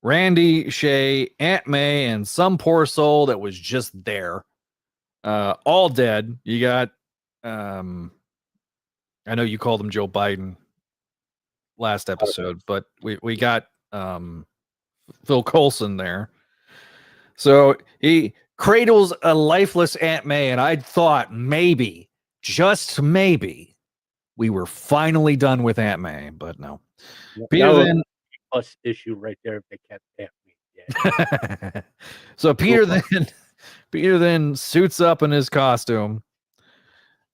Randy, Shay, Aunt May, and some poor soul that was just there, all dead. You got, I know you called him Joe Biden last episode, but we got Phil Coulson there. So he cradles a lifeless Aunt May, and I thought maybe, just maybe, we were finally done with Aunt May, but no. Peter then plus issue right there if they kept Aunt May. Yeah. So Peter then suits up in his costume,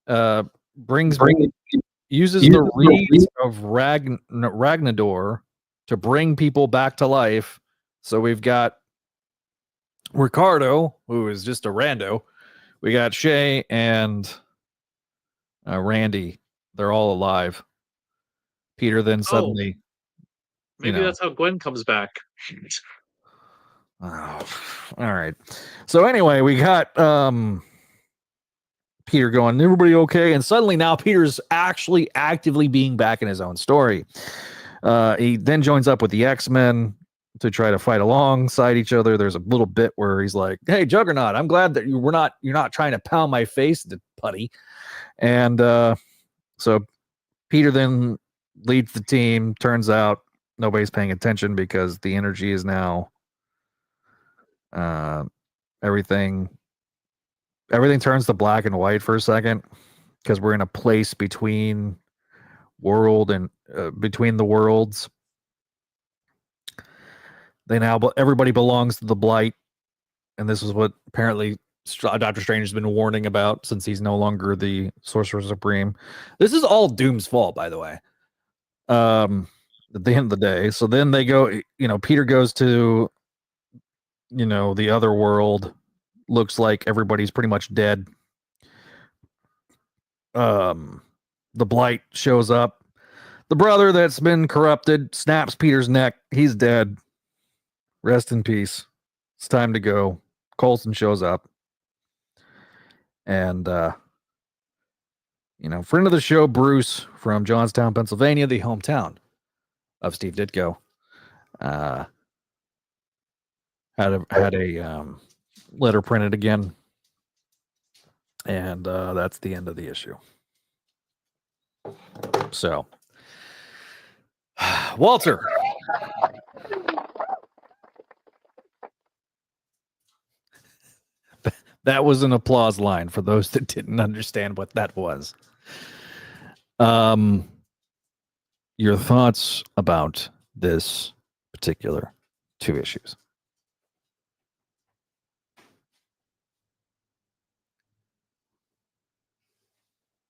uses the reeds of Ragnador to bring people back to life. So we've got Ricardo, who is just a rando. We got Shay and Randy. They're all alive. Peter then suddenly... Maybe that's how Gwen comes back. Oh, all right. So anyway, we got Peter going, everybody okay? And suddenly now Peter's actually actively being back in his own story. He then joins up with the X-Men to try to fight alongside each other. There's a little bit where he's like, hey, Juggernaut, I'm glad that you're not trying to pound my face, the putty. And so Peter then leads the team. Turns out nobody's paying attention because the energy is now everything turns to black and white for a second because we're in a place between between the worlds. Everybody belongs to the Blight, and this is what apparently Doctor Strange has been warning about since he's no longer the Sorcerer Supreme. This is all Doom's fault, by the way. At the end of the day. So then they go, Peter goes to, the other world. Looks like everybody's pretty much dead. The Blight shows up. The brother that's been corrupted snaps Peter's neck. He's dead. Rest in peace. It's time to go. Coulson shows up. And, friend of the show, Bruce from Johnstown, Pennsylvania, the hometown of Steve Ditko, had a letter printed again. And that's the end of the issue. So, Walter. That was an applause line for those that didn't understand what that was. Your thoughts about this particular 2 issues?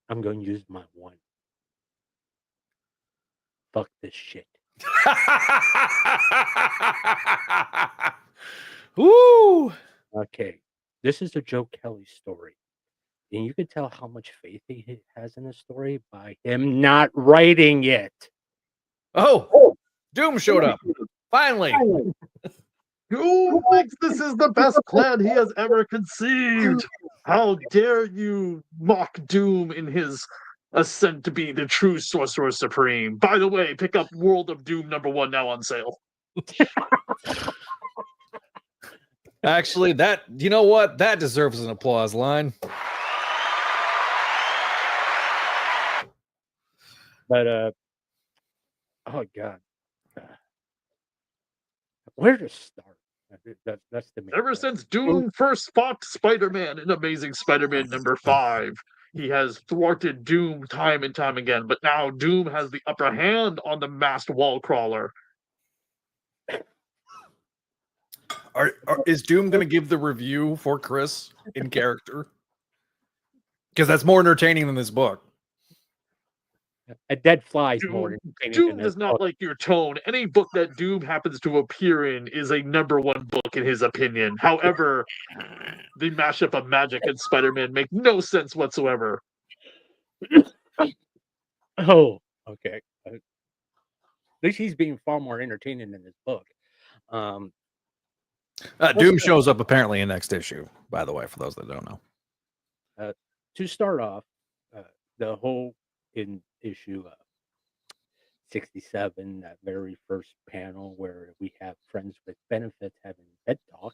I'm going to use my one. Fuck this shit. Woo! Okay. This is a Joe Kelly story. And you can tell how much faith he has in the story by him not writing it. Oh, Doom showed up. Finally. Doom thinks this is the best plan he has ever conceived. How dare you mock Doom in his ascent to be the true Sorcerer Supreme. By the way, pick up World of Doom #1 now on sale. Actually, you know what? That deserves an applause line. But, oh, God. Where to start? That's the main Ever point. since Doom first fought Spider-Man in Amazing Spider-Man #5, he has thwarted Doom time and time again, but now Doom has the upper hand on the masked wall crawler. Is Doom going to give the review for Chris in character? Because that's more entertaining than this book. A dead fly is Doom, more entertaining Doom than does this not book. like your tone. Any book that Doom happens to appear in is a #1 book in his opinion. However, the mashup of Magic and Spider-Man make no sense whatsoever. Oh, okay. At least he's being far more entertaining than this book. Doom shows up apparently in next issue, by the way, for those that don't know. To start off, the whole in issue 67, that very first panel where we have friends with benefits having bed talk.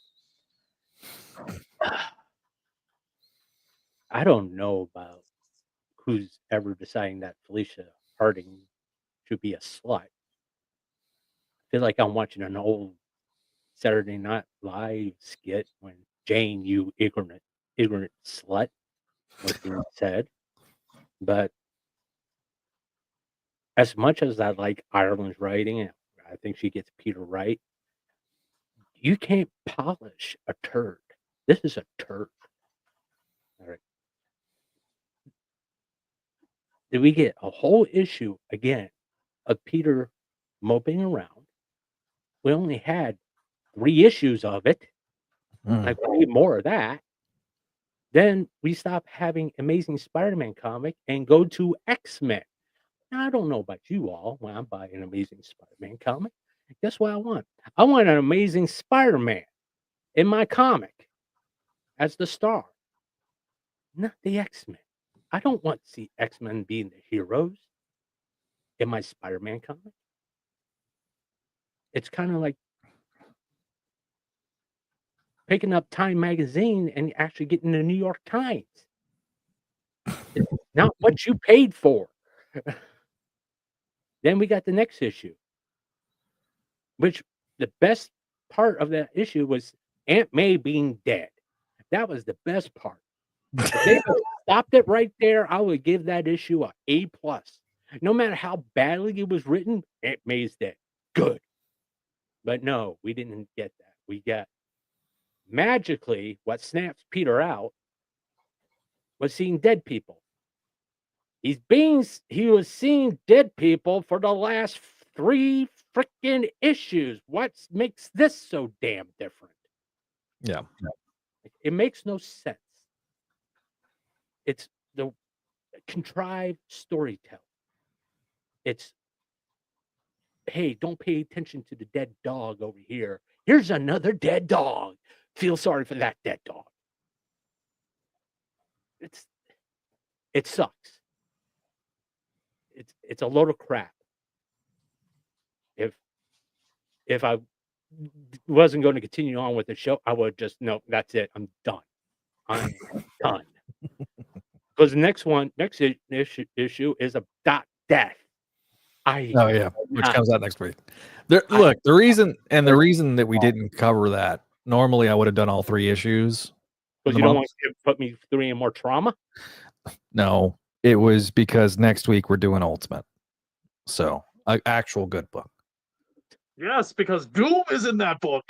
I don't know about who's ever deciding that Felicia Harding should be a slut. I feel like I'm watching an old Saturday Night Live skit when Jane, you ignorant slut, was being said. But as much as I like Ireland's writing, and I think she gets Peter right, you can't polish a turd. This is a turd. All right. Did we get a whole issue again of Peter moping around? We only had 3 issues of it. Like, we need more of that. Then we stop having Amazing Spider-Man comic and go to X-Men. Now, I don't know about you all when I buy an Amazing Spider-Man comic. Guess what I want? I want an Amazing Spider-Man in my comic as the star, not the X-Men. I don't want to see X-Men being the heroes in my Spider-Man comic. It's kind of like picking up Time magazine and actually getting the New York Times. It's not what you paid for. Then we got the next issue, which the best part of that issue was Aunt May being dead. That was the best part. If they stopped it right there, I would give that issue a A+. No matter how badly it was written, Aunt May's dead. Good. But no, we didn't get that. We got magically, what snaps Peter out was seeing dead people. He was seeing dead people for the last 3 freaking issues. What makes this so damn different? Yeah. It makes no sense. It's the contrived storytelling. It's, hey, don't pay attention to the dead dog over here. Here's another dead dog. Feel sorry for that dead dog. It sucks. It's a load of crap. If I wasn't going to continue on with the show, I would just, no, that's it. I'm done. I'm done. Because the next issue is about death. Which comes out next week. Look, the reason that we didn't cover that, normally I would have done all 3 issues. Because you don't want to put me through more trauma? No, it was because next week we're doing Ultimate. So, an actual good book. Yes, because Doom is in that book.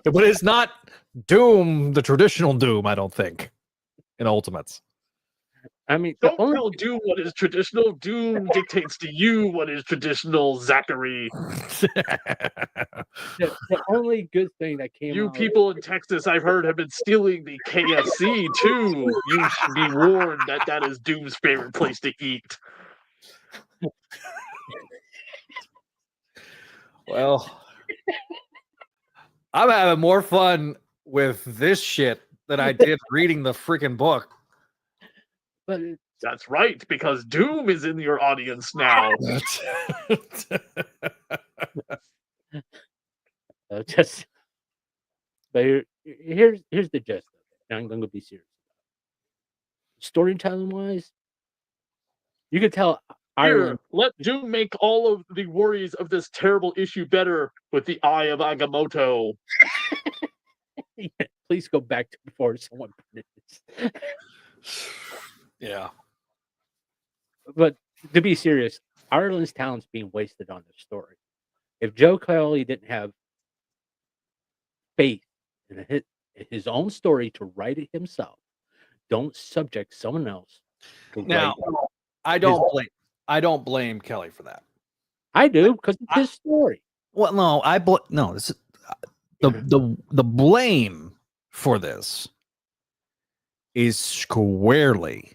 But it's not Doom, the traditional Doom, I don't think, in Ultimates. I mean, don't tell Doom what is traditional. Doom dictates to you what is traditional, Zachary. The only good thing that came You out people in Texas, I've heard, have been stealing the KFC, too. You should be warned that is Doom's favorite place to eat. Well, I'm having more fun with this shit than I did reading the freaking book. But that's right, because Doom is in your audience now. But here's the gist of it. I'm going to be serious. Storytelling wise, you could tell Ireland. Let Doom make all of the worries of this terrible issue better with the Eye of Agamotto. Please go back to before someone printed this. Yeah. But to be serious, Ireland's talent's being wasted on this story. If Joe Kelly didn't have faith in his own story to write it himself, don't subject someone else to now, write I don't blame Kelly for that. I do, because it's his story. Well, no, this is the blame for this is squarely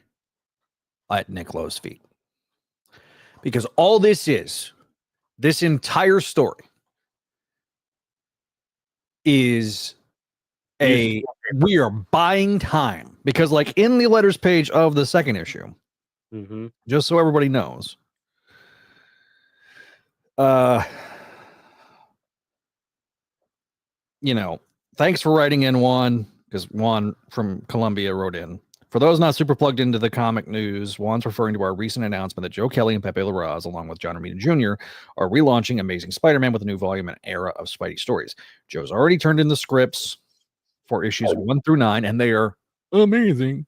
at Nick Lowe's feet. Because all this entire story is we are buying time. Because like in the letters page of the second issue, just so everybody knows, thanks for writing in, Juan, because Juan from Columbia wrote in. For those not super plugged into the comic news, Juan's referring to our recent announcement that Joe Kelly and Pepe Larraz, along with John Romita Jr., are relaunching Amazing Spider-Man with a new volume and era of Spidey stories. Joe's already turned in the scripts for issues 1 through 9, and they are amazing.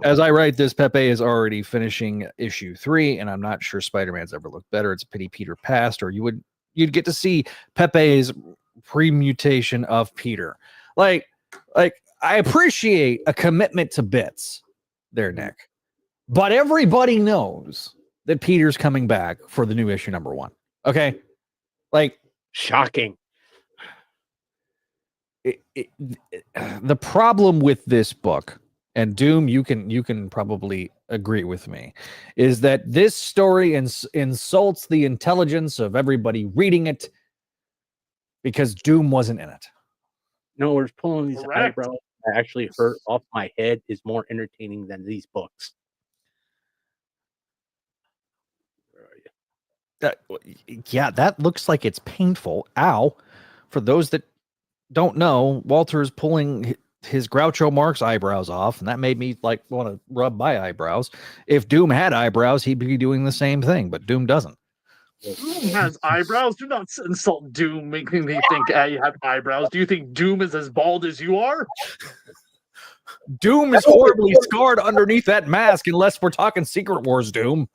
As I write this, Pepe is already finishing issue 3, and I'm not sure Spider-Man's ever looked better. It's a pity Peter passed, or you'd get to see Pepe's premutation of Peter. Like I appreciate a commitment to bits there, Nick. But everybody knows that Peter's coming back for the new issue number 1. Okay? Like, shocking. The problem with this book, and Doom, you can probably agree with me, is that this story insults the intelligence of everybody reading it because Doom wasn't in it. No, we're pulling these eyebrows that actually hurt off my head is more entertaining than these books. Where are you? That looks like it's painful. Ow. For those that don't know, Walter is pulling his Groucho Marx eyebrows off, and that made me want to rub my eyebrows. If Doom had eyebrows, he'd be doing the same thing, but Doom doesn't. Doom has eyebrows. Do not insult Doom, making me think you have eyebrows. Do you think Doom is as bald as you are? Doom is horribly scarred underneath that mask, unless we're talking Secret Wars Doom.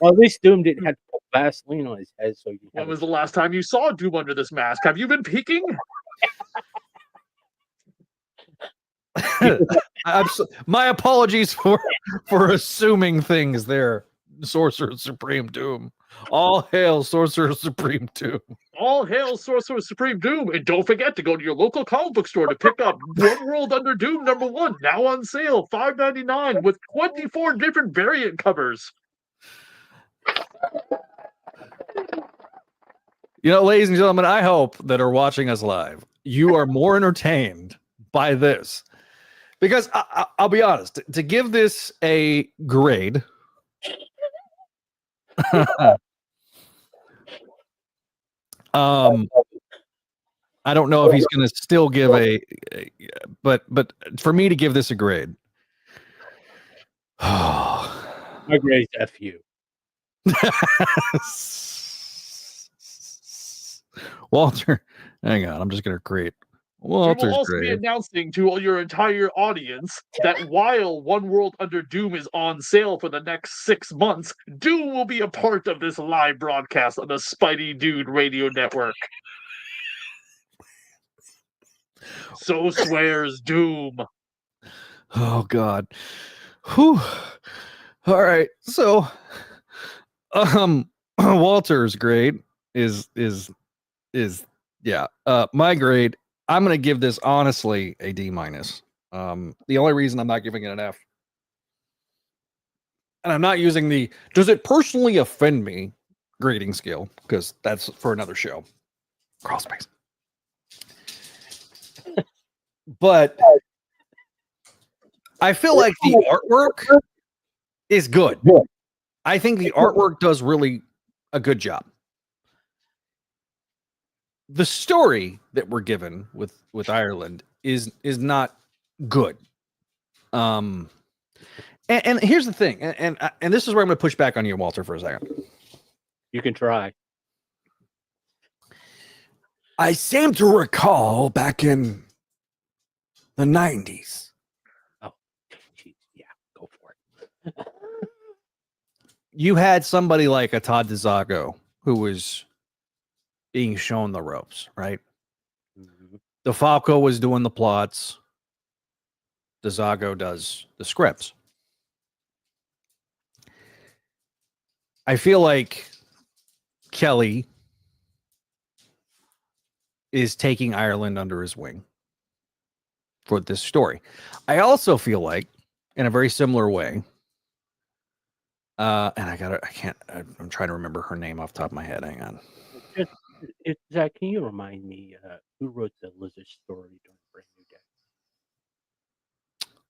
Well, at least Doom didn't have to put Vaseline on his head, so you. When was the last time you saw Doom under this mask? Have you been peeking? My apologies for assuming things there, Sorcerer Supreme Doom. All hail Sorcerer Supreme Doom. All hail Sorcerer Supreme Doom. And don't forget to go to your local comic book store to pick up One World Under Doom #1, now on sale, $5.99, with 24 different variant covers. You know, ladies and gentlemen, I hope that are watching us live, you are more entertained by this. Because I'll be honest, to give this a grade, I don't know if he's going to still give but for me to give this a grade, my grade's FU. Walter, hang on, I'm just going to create. Walter's we will also be announcing to all your entire audience that while One World Under Doom is on sale for the next 6 months, Doom will be a part of this live broadcast on the Spideydude Radio Network. So swears Doom. Oh God. Whew. All right. So Walter's grade is my grade, I'm going to give this honestly a D-. The only reason I'm not giving it an F, and I'm not using the does it personally offend me grading scale, because that's for another show. Crawl space. But I feel like the artwork is good. I think the artwork does really a good job. The story that we're given with Ireland is not good. And here's the thing, and this is where I'm going to push back on you, Walter, for a second. You can try. I seem to recall back in the 90s. Oh, geez. Yeah, go for it. You had somebody like a Todd DeZago who was being shown the ropes, right? Mm-hmm. DeFalco was doing the plots. DeZago does the scripts. I feel like Kelly is taking Ireland under his wing for this story. I also feel like, in a very similar way, and I'm trying to remember her name off the top of my head. Hang on. Zach, can you remind me who wrote the Lizard story during Brand New Day?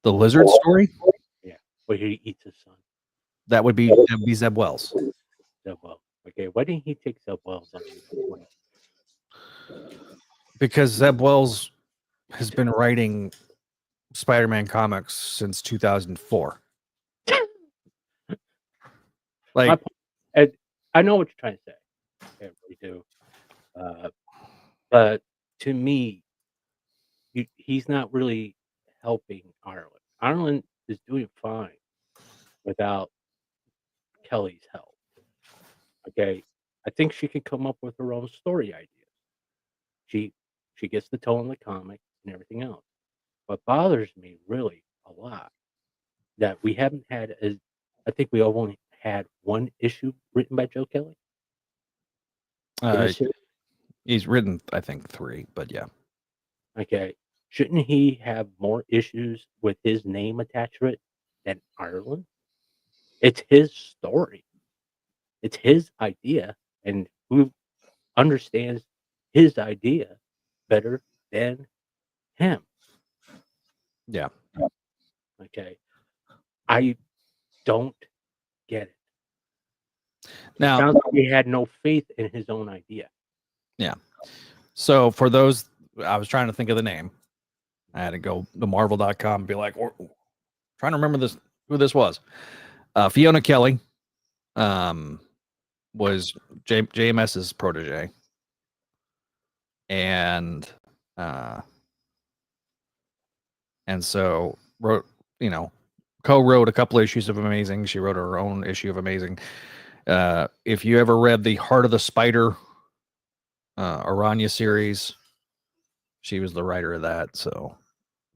The Lizard story? Yeah, where he eats his son. That would be Zeb Wells. Zeb Wells. Okay, why didn't he take Zeb Wells on the Because Zeb Wells has been writing Spider-Man comics since 2004. Like, I know what you're trying to say. I really do. But to me, he's not really helping Ireland. Ireland is doing fine without Kelly's help. Okay, I think she can come up with her own story ideas. She gets the toe in the comic and everything else. What bothers me really a lot that we haven't had I think we only had one issue written by Joe Kelly. He's written, I think, 3, but yeah. Okay. Shouldn't he have more issues with his name attached to it than Ireland? It's his story. It's his idea. And who understands his idea better than him? Yeah. Okay. I don't get it. Now, it sounds like he had no faith in his own idea. Yeah. So for those, I was trying to think of the name. I had to go to Marvel.com and be like, trying to remember who this was. Fiona Kelly was JMS's protege. And so wrote, a co-wrote a couple issues of Amazing. She wrote her own issue of Amazing. If you ever read the Heart of the Spider Aranya series, she was the writer of that. So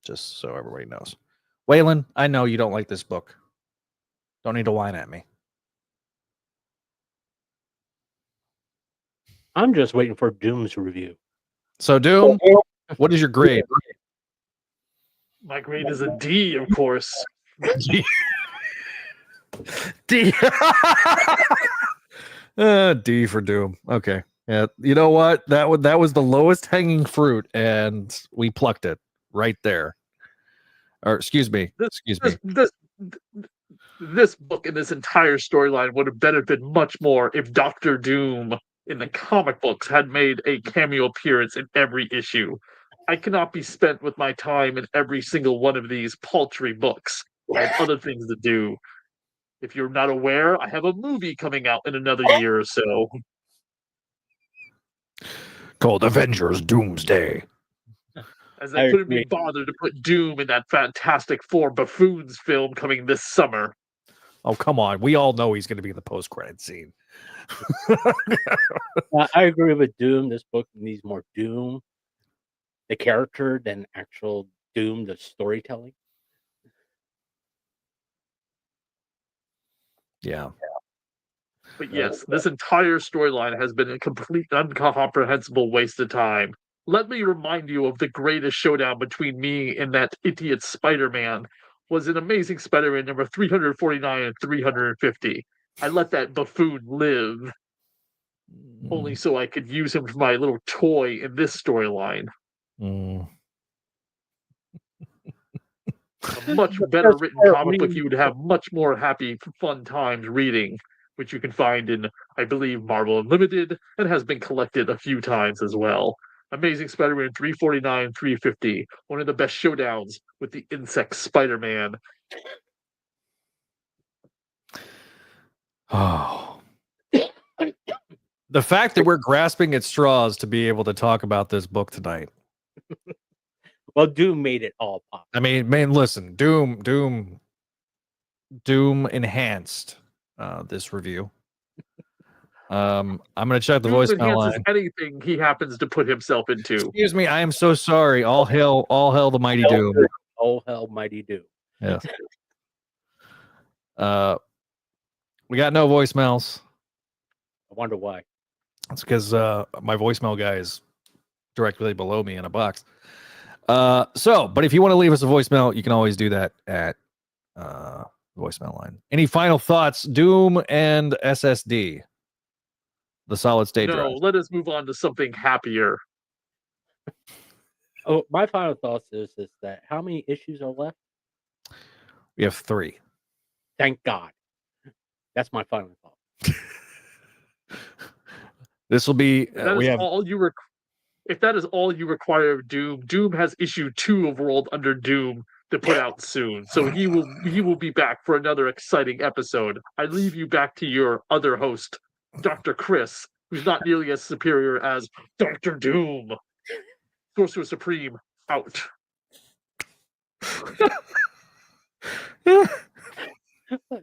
just so everybody knows. Waylon, I know you don't like this book. Don't need to whine at me. I'm just waiting for Doom's review. So Doom, what is your grade? My grade is a D, of course. D. D for Doom. Okay. Yeah. You know what? That was the lowest hanging fruit, and we plucked it right there. Or excuse me. This book and this entire storyline would have benefited much more if Doctor Doom in the comic books had made a cameo appearance in every issue. I cannot be spent with my time in every single one of these paltry books. I have other things to do. If you're not aware, I have a movie coming out in another year or so. Called Avengers Doomsday. As I couldn't be bothered to put Doom in that Fantastic Four Buffoons film coming this summer. Oh, come on. We all know he's going to be in the post-credit scene. I agree with Doom. This book needs more Doom, the character, than actual Doom, the storytelling. Yeah. But yes, this entire storyline has been a complete incomprehensible waste of time. Let me remind you of the greatest showdown between me and that idiot Spider-Man was in Amazing Spider-Man number 349 and 350. I let that buffoon live, only so I could use him for my little toy in this storyline. A much better written comic book you would have much more happy, fun times reading, which you can find in, I believe, Marvel Unlimited, and has been collected a few times as well. Amazing Spider-Man 349, 350, one of the best showdowns with the insect Spider-Man. Oh. The fact that we're grasping at straws to be able to talk about this book tonight. Well, Doom made it all pop. I mean, man, listen, Doom enhanced this review. I'm gonna check the voicemail line. Anything he happens to put himself into. Excuse me, I am so sorry. All hell the mighty Doom. All hell mighty Doom. Yeah. We got no voicemails. I wonder why. It's because my voicemail guy is directly below me in a box. But if you want to leave us a voicemail, you can always do that at voicemail line. Any final thoughts, Doom and SSD? The solid state drive. No, let us move on to something happier. Oh, my final thoughts is that how many issues are left? We have 3. Thank God. That's my final thought. This will be. If that is all you require of Doom, Doom has issue 2 of World Under Doom to put out soon. So he will be back for another exciting episode. I leave you back to your other host, Dr. Chris, who's not nearly as superior as Dr. Doom. Sorcerer Supreme, out.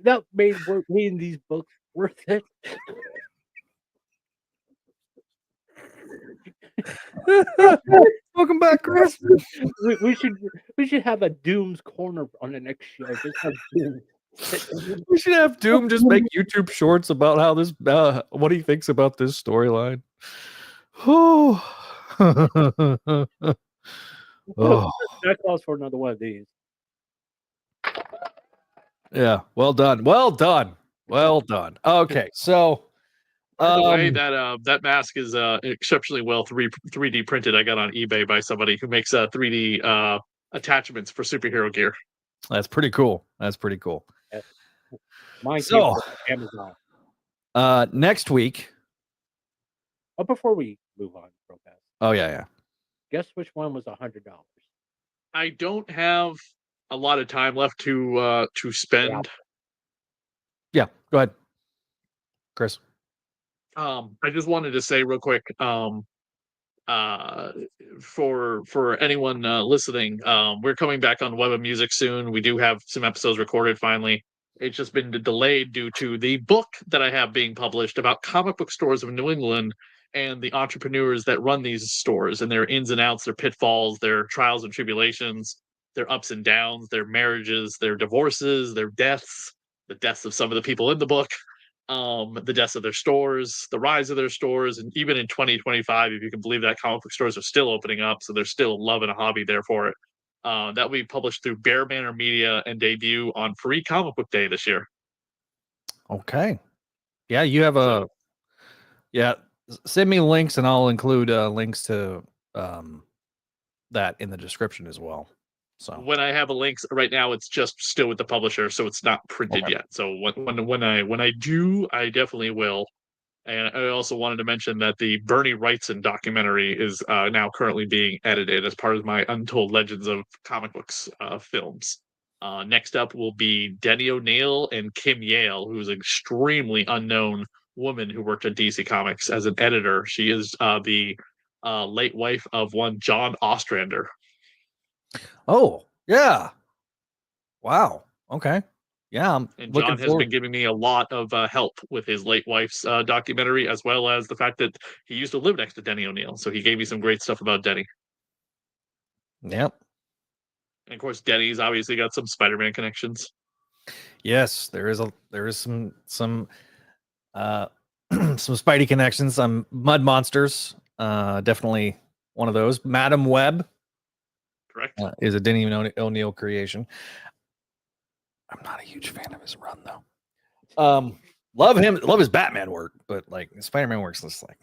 That made reading these books worth it. Welcome back, Chris. We should have a Doom's Corner on the next show. Just have Doom. We should have Doom just make YouTube shorts about how this, what he thinks about this storyline. Oh. That calls for another one of these. Yeah, well done. Okay, so by the way, that mask is exceptionally well 3D printed. I got on eBay by somebody who makes 3D attachments for superhero gear. That's pretty cool. Mine came from Amazon. Next week. Oh, before we move on, Procast. Oh yeah. Guess which one was $100? I don't have a lot of time left to spend. Yeah, go ahead, Chris. I just wanted to say real quick. for anyone listening, we're coming back on Web of Music soon. We do have some episodes recorded finally. It's just been delayed due to the book that I have being published about comic book stores of New England and the entrepreneurs that run these stores and their ins and outs, their pitfalls, their trials and tribulations, their ups and downs, their marriages, their divorces, their deaths, the deaths of some of the people in the book, the deaths of their stores, the rise of their stores, and even in 2025, if you can believe that, comic book stores are still opening up, so there's still love and a hobby there for it. That will be published through Bear Manor Media and debut on Free Comic Book Day this year. Okay. Yeah, you have a... Yeah, send me links, and I'll include links to that in the description as well. So when I have a link right now, it's just still with the publisher, so it's not printed yet. So when I do, I definitely will. And I also wanted to mention that the Bernie Wrightson documentary is now currently being edited as part of my Untold Legends of Comic Books films. Next up will be Denny O'Neil and Kim Yale, who's an extremely unknown woman who worked at DC Comics as an editor. She is the late wife of one John Ostrander. Oh, yeah. Wow. Okay. Yeah. And John has been giving me a lot of help with his late wife's documentary, as well as the fact that he used to live next to Denny O'Neil. So he gave me some great stuff about Denny. Yep. And of course, Denny's obviously got some Spider-Man connections. Yes, there is some some Spidey connections, some Mud Monsters. Definitely one of those. Madam Web. Correct. Is a Denny O'Neil creation. I'm not a huge fan of his run though. Love his Batman work, but like Spider-Man works just like.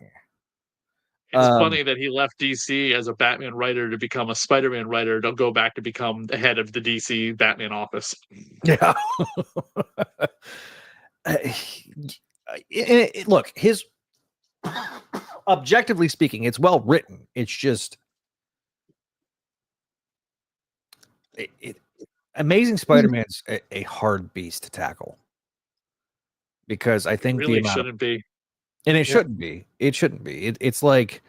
It's funny that he left DC as a Batman writer to become a Spider-Man writer. Don't go back to become the head of the DC Batman office. Yeah. Look, his objectively speaking, it's well written. It's just Amazing Spider-Man's a hard beast to tackle, because I think really shouldn't be. And it shouldn't be. It shouldn't be. It's like,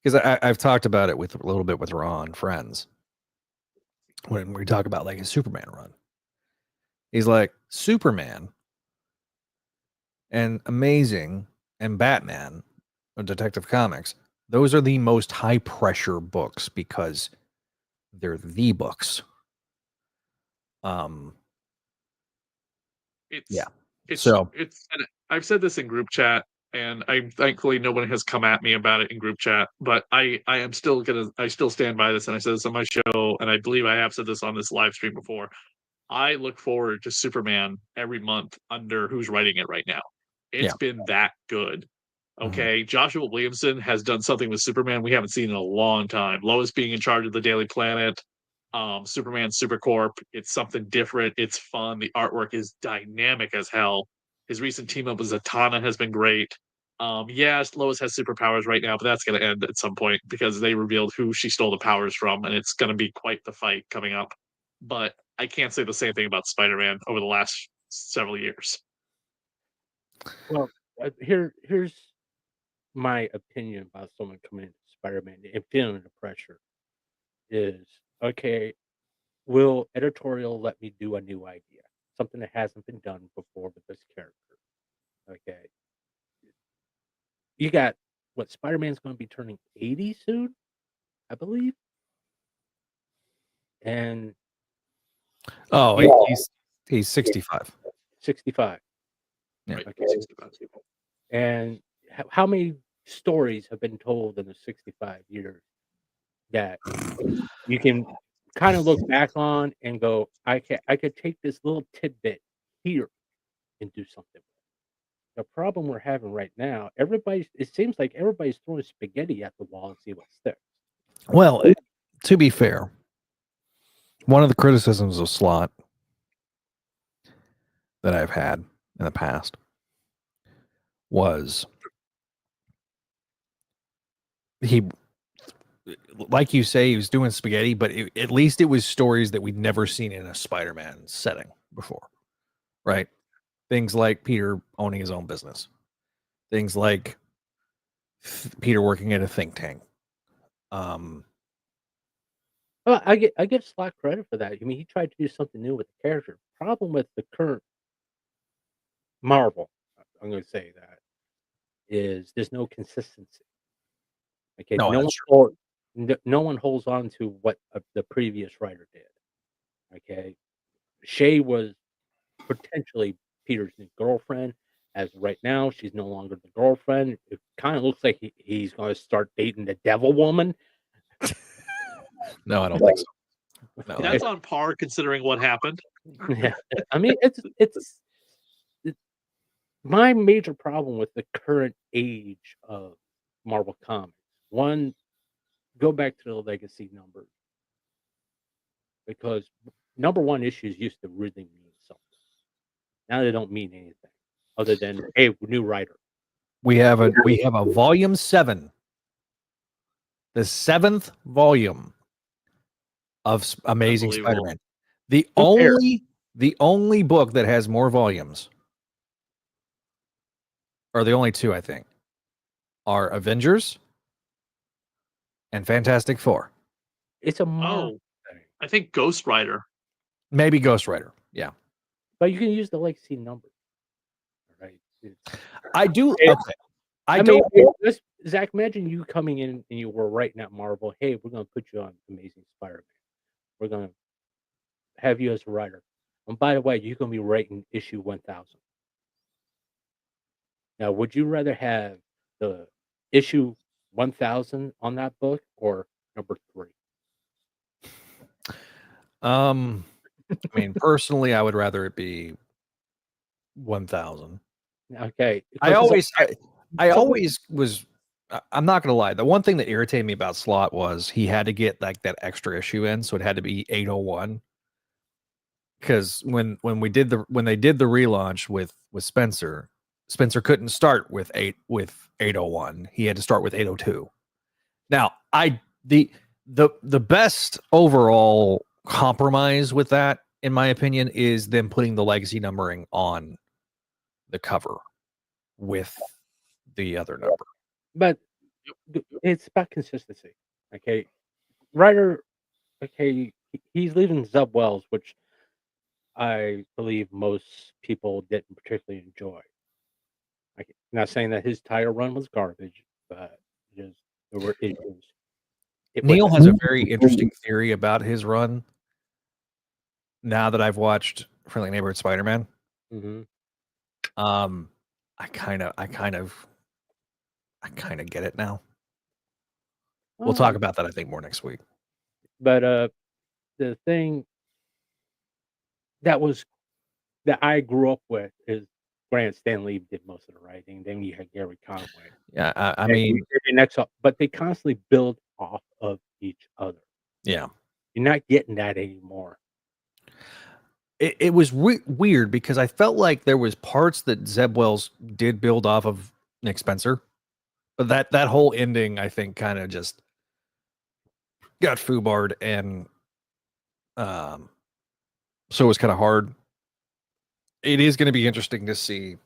because I've talked about it with a little bit with Ron Friends when we talk about like his Superman run. He's like, Superman and Amazing and Batman or Detective Comics, those are the most high pressure books because they're the books. I've said this in group chat, and thankfully no one has come at me about it in group chat, but I still stand by this, and I said this on my show, and I believe I have said this on this live stream before. I look forward to Superman every month under who's writing it right now. It's been that good. Okay, Joshua Williamson has done something with Superman we haven't seen in a long time. Lois being in charge of the Daily Planet, Superman Supercorp. It's something different. It's fun. The artwork is dynamic as hell. His recent team up with Zatanna has been great. Yes, Lois has superpowers right now, but that's going to end at some point because they revealed who she stole the powers from, and it's going to be quite the fight coming up. But I can't say the same thing about Spider-Man over the last several years. Well, here's my opinion about someone coming into Spider-Man and feeling the pressure is, okay, will editorial let me do a new idea? Something that hasn't been done before with this character. Okay. You got, what, Spider-Man's going to be turning 80 soon, I believe. And he's 65. 65. Yeah. Right. Okay. 65. And how many stories have been told in the 65 years that you can kind of look back on and go, I could take this little tidbit here and do something. The problem we're having right now, it seems like everybody's throwing spaghetti at the wall and see what sticks. Well, to be fair, one of the criticisms of Slott that I've had in the past was he, like you say, he was doing spaghetti, but at least it was stories that we'd never seen in a Spider-Man setting before, right? Things like Peter owning his own business. Things like Peter working at a think tank. Um, Well, I give Slott credit for that. I mean, he tried to do something new with the character. Problem with the current Marvel, I'm going to say that, is there's no consistency. Okay, no, no that's one true. no one holds on to what the previous writer did. Okay, Shay was potentially Peter's new girlfriend. As right now, she's no longer the girlfriend. It kind of looks like he's going to start dating the Devil Woman. No, I don't think so. No, That's on par considering what happened. Yeah, I mean, it's my major problem with the current age of Marvel Comics. One, go back to the legacy numbers because number one issues used to really mean something. Now they don't mean anything other than hey, new writer. we have a volume 7, the 7th volume of Amazing Unbelievable. Spider-Man. The Who cares? only book that has more volumes, or the only two I think, are Avengers and Fantastic Four. It's a Marvel thing, I think Ghost Rider. Maybe Ghost Rider. Yeah, but you can use the legacy numbers, right? I do. Yeah. Okay, I mean, don't. Zach, imagine you coming in and you were writing at Marvel. Hey, we're going to put you on Amazing Spider-Man. We're going to have you as a writer. And by the way, you're going to be writing issue 1000. Now, would you rather have the issue 1000 on that book or number 3? I mean, personally, I would rather it be 1000. Okay. I always was. I'm not gonna lie. The one thing that irritated me about Slott was he had to get like that extra issue in, so it had to be 801. Because when they did the relaunch with Spencer couldn't start with 801. He had to start with 802. Now, the best overall compromise with that, in my opinion, is them putting the legacy numbering on the cover with the other number. But it's about consistency. Okay. Writer, okay, he's leaving Zeb Wells, which I believe most people didn't particularly enjoy. I'm not saying that his tire run was garbage, but just there were issues. Neil has a very interesting theory about his run. Now that I've watched Friendly Neighborhood Spider-Man, I kind of get it now. We'll talk about that, I think, more next week. But the thing that I grew up with is Grant Stanley did most of the writing. Then you had Gary Conway. Yeah, I mean, but they constantly build off of each other. Yeah, you're not getting that anymore. It was weird because I felt like there was parts that Zeb Wells did build off of Nick Spencer, but that whole ending, I think, kind of just got foobarred, and so it was kind of hard. It is going to be interesting to see.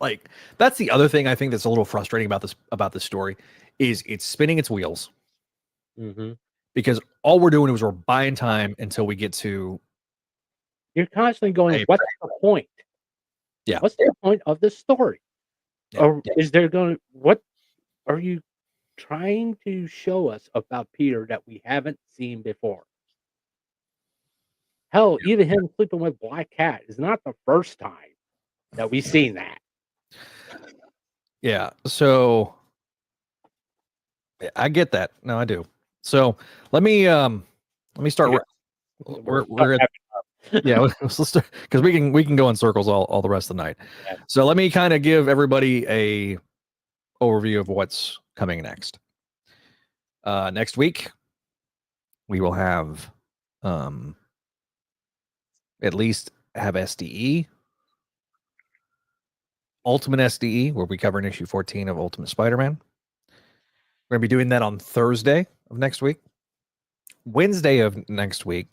Like, that's the other thing I think that's a little frustrating about this story is it's spinning its wheels. Because all we're doing is we're buying time until we get to. You're constantly going, what's the point? Yeah. What's the point of this story? Yeah. Or is there what are you trying to show us about Peter that we haven't seen before? Hell, even him sleeping with Black Cat is not the first time that we've seen that. Yeah. So I get that. No, I do. So let me start. We're at, yeah, let's start, because we can go in circles all the rest of the night. Yeah. So let me kind of give everybody a overview of what's coming next. Next week we will have at least have SDE, Ultimate SDE, where we cover an issue 14 of Ultimate Spider-Man. We're going to be doing that on Thursday of next week. Wednesday of next week,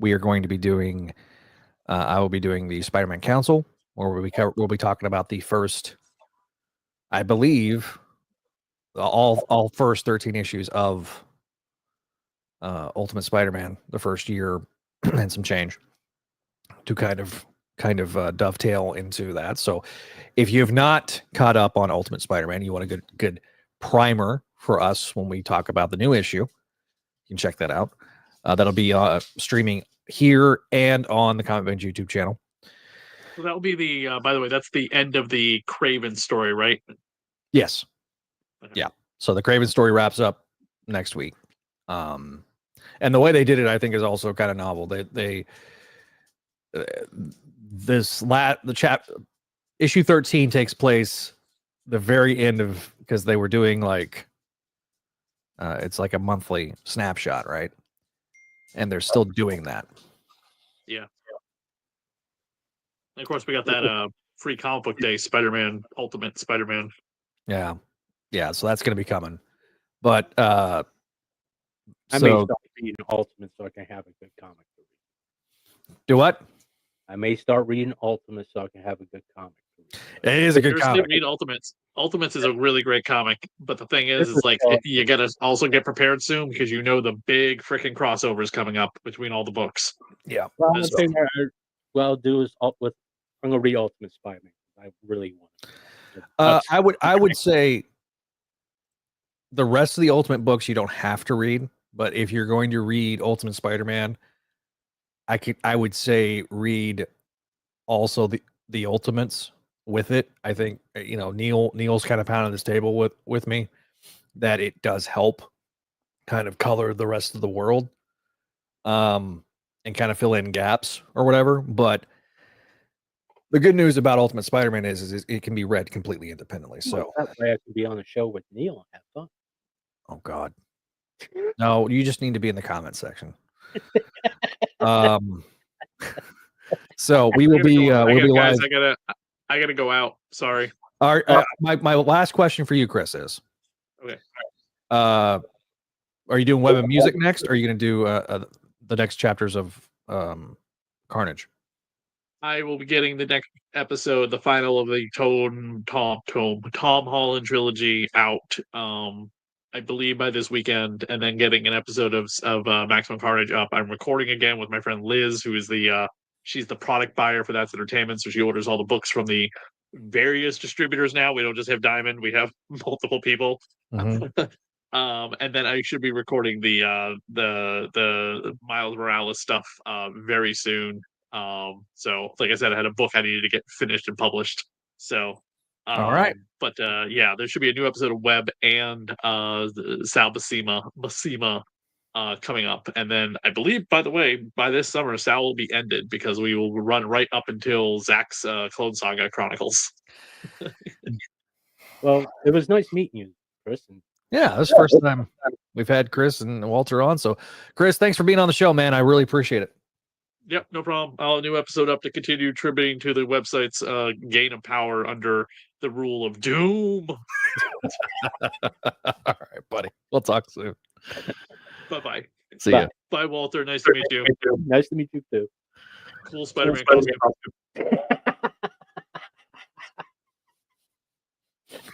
we are going to be doing, I will be doing the Spider-Man Council, where we'll be talking about the first, I believe, all first 13 issues of Ultimate Spider-Man, the first year and some change, to kind of dovetail into that. So if you have not caught up on Ultimate Spider-Man, you want a good primer for us when we talk about the new issue, you can check that out. That'll be streaming here and on the Comic Binge YouTube channel. So that will be the, by the way, that's the end of the Craven story, right? Yes. Yeah. So the Craven story wraps up next week. And the way they did it, I think, is also kind of novel. Issue 13 takes place the very end of, because they were doing like, it's like a monthly snapshot, right? And they're still doing that. Yeah. And of course, we got that free comic book day, Spider-Man, Ultimate Spider-Man. Yeah. Yeah. So that's going to be coming. But I may start reading Ultimate so I can have a good comic to read. Do what? I may start reading Ultimate so I can have a good comic to read. It is a good comic. Read Ultimates. Ultimates is a really great comic, but the thing is like you got to also get prepared soon because you know the big freaking crossovers coming up between all the books. Yeah. Well, what I'll do is I'm gonna read Ultimate Spider-Man. I really want. I would say the rest of the Ultimate books you don't have to read, but if you're going to read Ultimate Spider-Man, I would say read also the Ultimates with it. I think Neil's kind of pounding this table with me that it does help kind of color the rest of the world, and kind of fill in gaps or whatever. But the good news about Ultimate Spider-Man is it can be read completely independently. So that way I can be on the show with Neil and have fun. Oh God. No, you just need to be in the comment section. So we will be guys, live. I gotta go out. Sorry. All right, my last question for you, Chris, is okay. Are you doing Web and Music next? Or are you going to do the next chapters of Carnage? I will be getting the next episode, the final of the Tom Holland trilogy out. I believe by this weekend, and then getting an episode of Maximum Carnage up. I'm recording again with my friend Liz, who is she's the product buyer for That's Entertainment, so she orders all the books from the various distributors now. We don't just have Diamond; we have multiple people. Mm-hmm. And then I should be recording the Miles Morales stuff very soon. So like I said, I had a book I needed to get finished and published. So all right. But yeah, there should be a new episode of Web and Sal Buscema coming up. And then I believe, by the way, by this summer, Sal will be ended because we will run right up until Zach's Clone Saga Chronicles. Well, it was nice meeting you, Chris. Yeah, this is the first time we've had Chris and Walter on. So, Chris, thanks for being on the show, man. I really appreciate it. Yep, no problem. I'll have a new episode up to continue attributing to the website's gain of power under the rule of doom. All right, buddy. We'll talk soon. Bye-bye. See ya. Bye, Walter. Nice to meet you. Nice to meet you, too. Cool Spider-Man costume.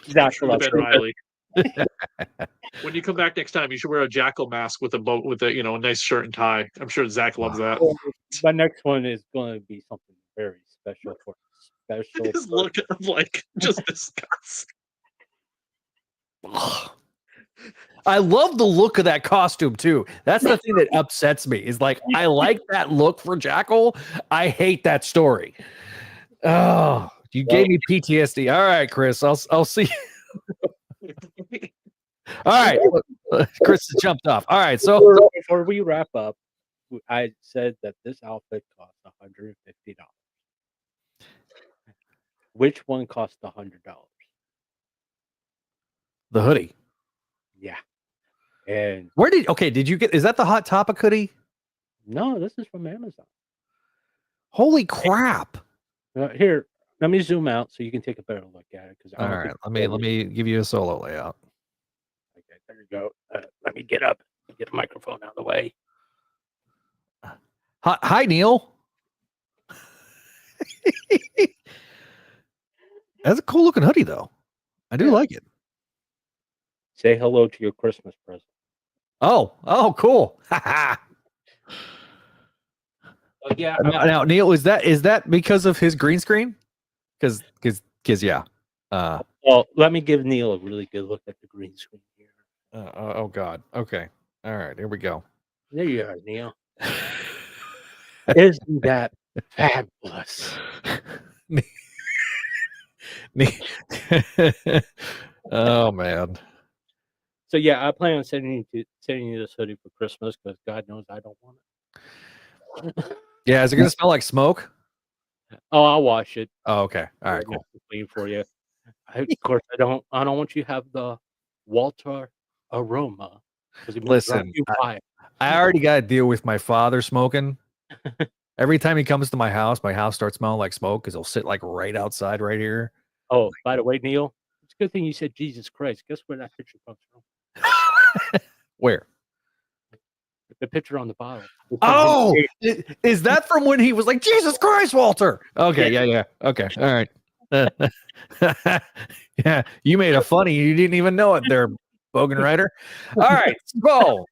Exactly. Ben Riley. When you come back next time, you should wear a jackal mask with a a nice shirt and tie. I'm sure Zach loves that. My next one is going to be something very special for special. His look of like just disgust. I love the look of that costume too. That's the thing that upsets me. Is like I like that look for Jackal. I hate that story. Oh, you gave me PTSD. All right, Chris. I'll see you. All right, Chris has jumped off. All right, so before we wrap up, I said that this outfit cost $150. Which one cost $100? The hoodie. Yeah. And did you get? Is that the Hot Topic hoodie? No, this is from Amazon. Holy crap! Here, let me zoom out so you can take a better look at it. All right, let me give you a solo layout. Okay, there you go. Let me get up, get the microphone out of the way. Hi, Neil. That's a cool looking hoodie, though. I do like it. Say hello to your Christmas present. Oh, cool. Yeah. Now, Neil, is that because of his green screen? Because yeah. Well, let me give Neil a really good look at the green screen here. Oh God. Okay. All right. Here we go. There you are, Neil. Isn't that fabulous? Oh man. So yeah, I plan on sending you this hoodie for Christmas because God knows I don't want it. Yeah, is it gonna smell like smoke? Oh, I'll wash it. Oh, okay. All right, cool. Clean for you. Of course, I don't want you to have the Walter aroma. Listen, I already got to deal with my father smoking. Every time he comes to my house starts smelling like smoke because he'll sit like right outside right here. Oh, by the way, Neil, it's a good thing you said Jesus Christ. Guess where that picture comes from? Where? The picture on the bottle. Oh, is that from when he was like, Jesus Christ, Walter? Okay, yeah. Okay, all right. Yeah, you made a funny. You didn't even know it there, Bogenrieder. All right, so.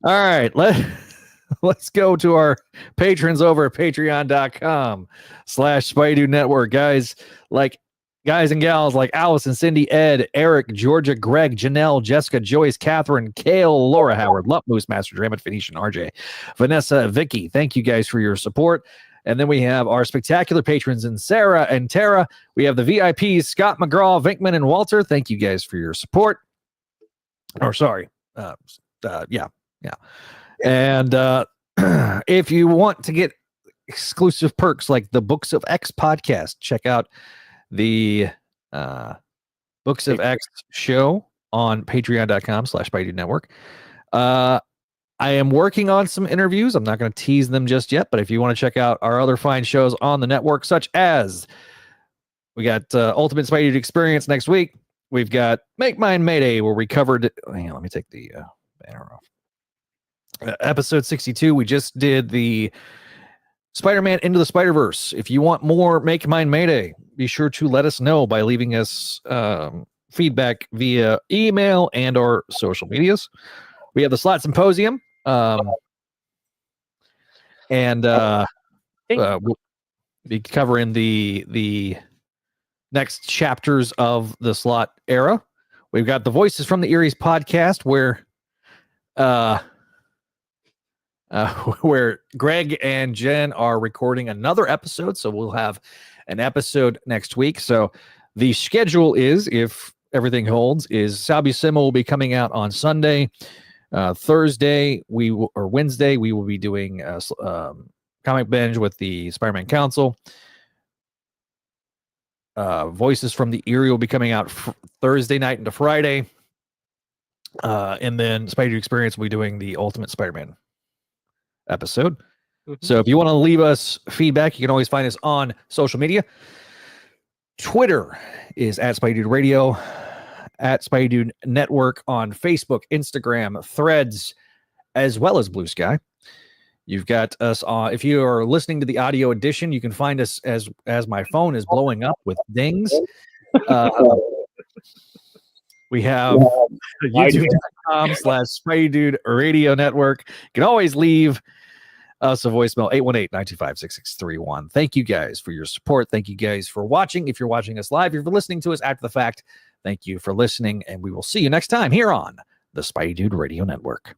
All right, let's go to our patrons over at patreon.com/Spideydude Network. Guys and gals like Allison, Cindy, Ed, Eric, Georgia, Greg, Janelle, Jessica, Joyce, Catherine, Kale, Laura Howard, Lup Moose, Master Dramat, Phoenician, RJ, Vanessa, Vicky. Thank you guys for your support. And then we have our spectacular patrons in Sarah and Tara. We have the VIPs, Scott, McGraw, Vinkman, and Walter. Thank you guys for your support. Or sorry. Yeah. And if you want to get exclusive perks like the Books of X podcast, check out the Books of X show on patreon.com/Spideydude Network. I am working on some interviews. I'm not going to tease them just yet, but if you want to check out our other fine shows on the network, such as we got Ultimate Spideydude Experience next week. We've got Make Mine Mayday, where we covered. Hang on, let me take the banner off. Episode 62. We just did the Spider-Man Into the Spider-Verse. If you want more Make Mine Mayday, be sure to let us know by leaving us feedback via email and or social medias. We have the Slot Symposium, and we'll be covering the next chapters of the Slot era. We've got the Voices from the Eyrie podcast, where Greg and Jen are recording another episode. So we'll have an episode next week. So the schedule is, if everything holds, is Salbusima will be coming out on Sunday. Thursday, Wednesday, we will be doing Comic Binge with the Spider-Man Council. Voices from the Eyrie will be coming out Thursday night into Friday. And then Spideydude Experience will be doing the Ultimate Spider-Man episode. So if you want to leave us feedback, you can always find us on social media. Twitter is at Spideydude Radio, at Spideydude Network on Facebook, Instagram, Threads, as well as Blue Sky. You've got us on. If you are listening to the audio edition, you can find us as my phone is blowing up with dings. We have youtube.com/Spideydude Radio Network. You can always leave us a voicemail, 818-925-6631. Thank you guys for your support. Thank you guys for watching. If you're watching us live, if you're listening to us after the fact, thank you for listening, and we will see you next time here on the Spideydude Radio Network.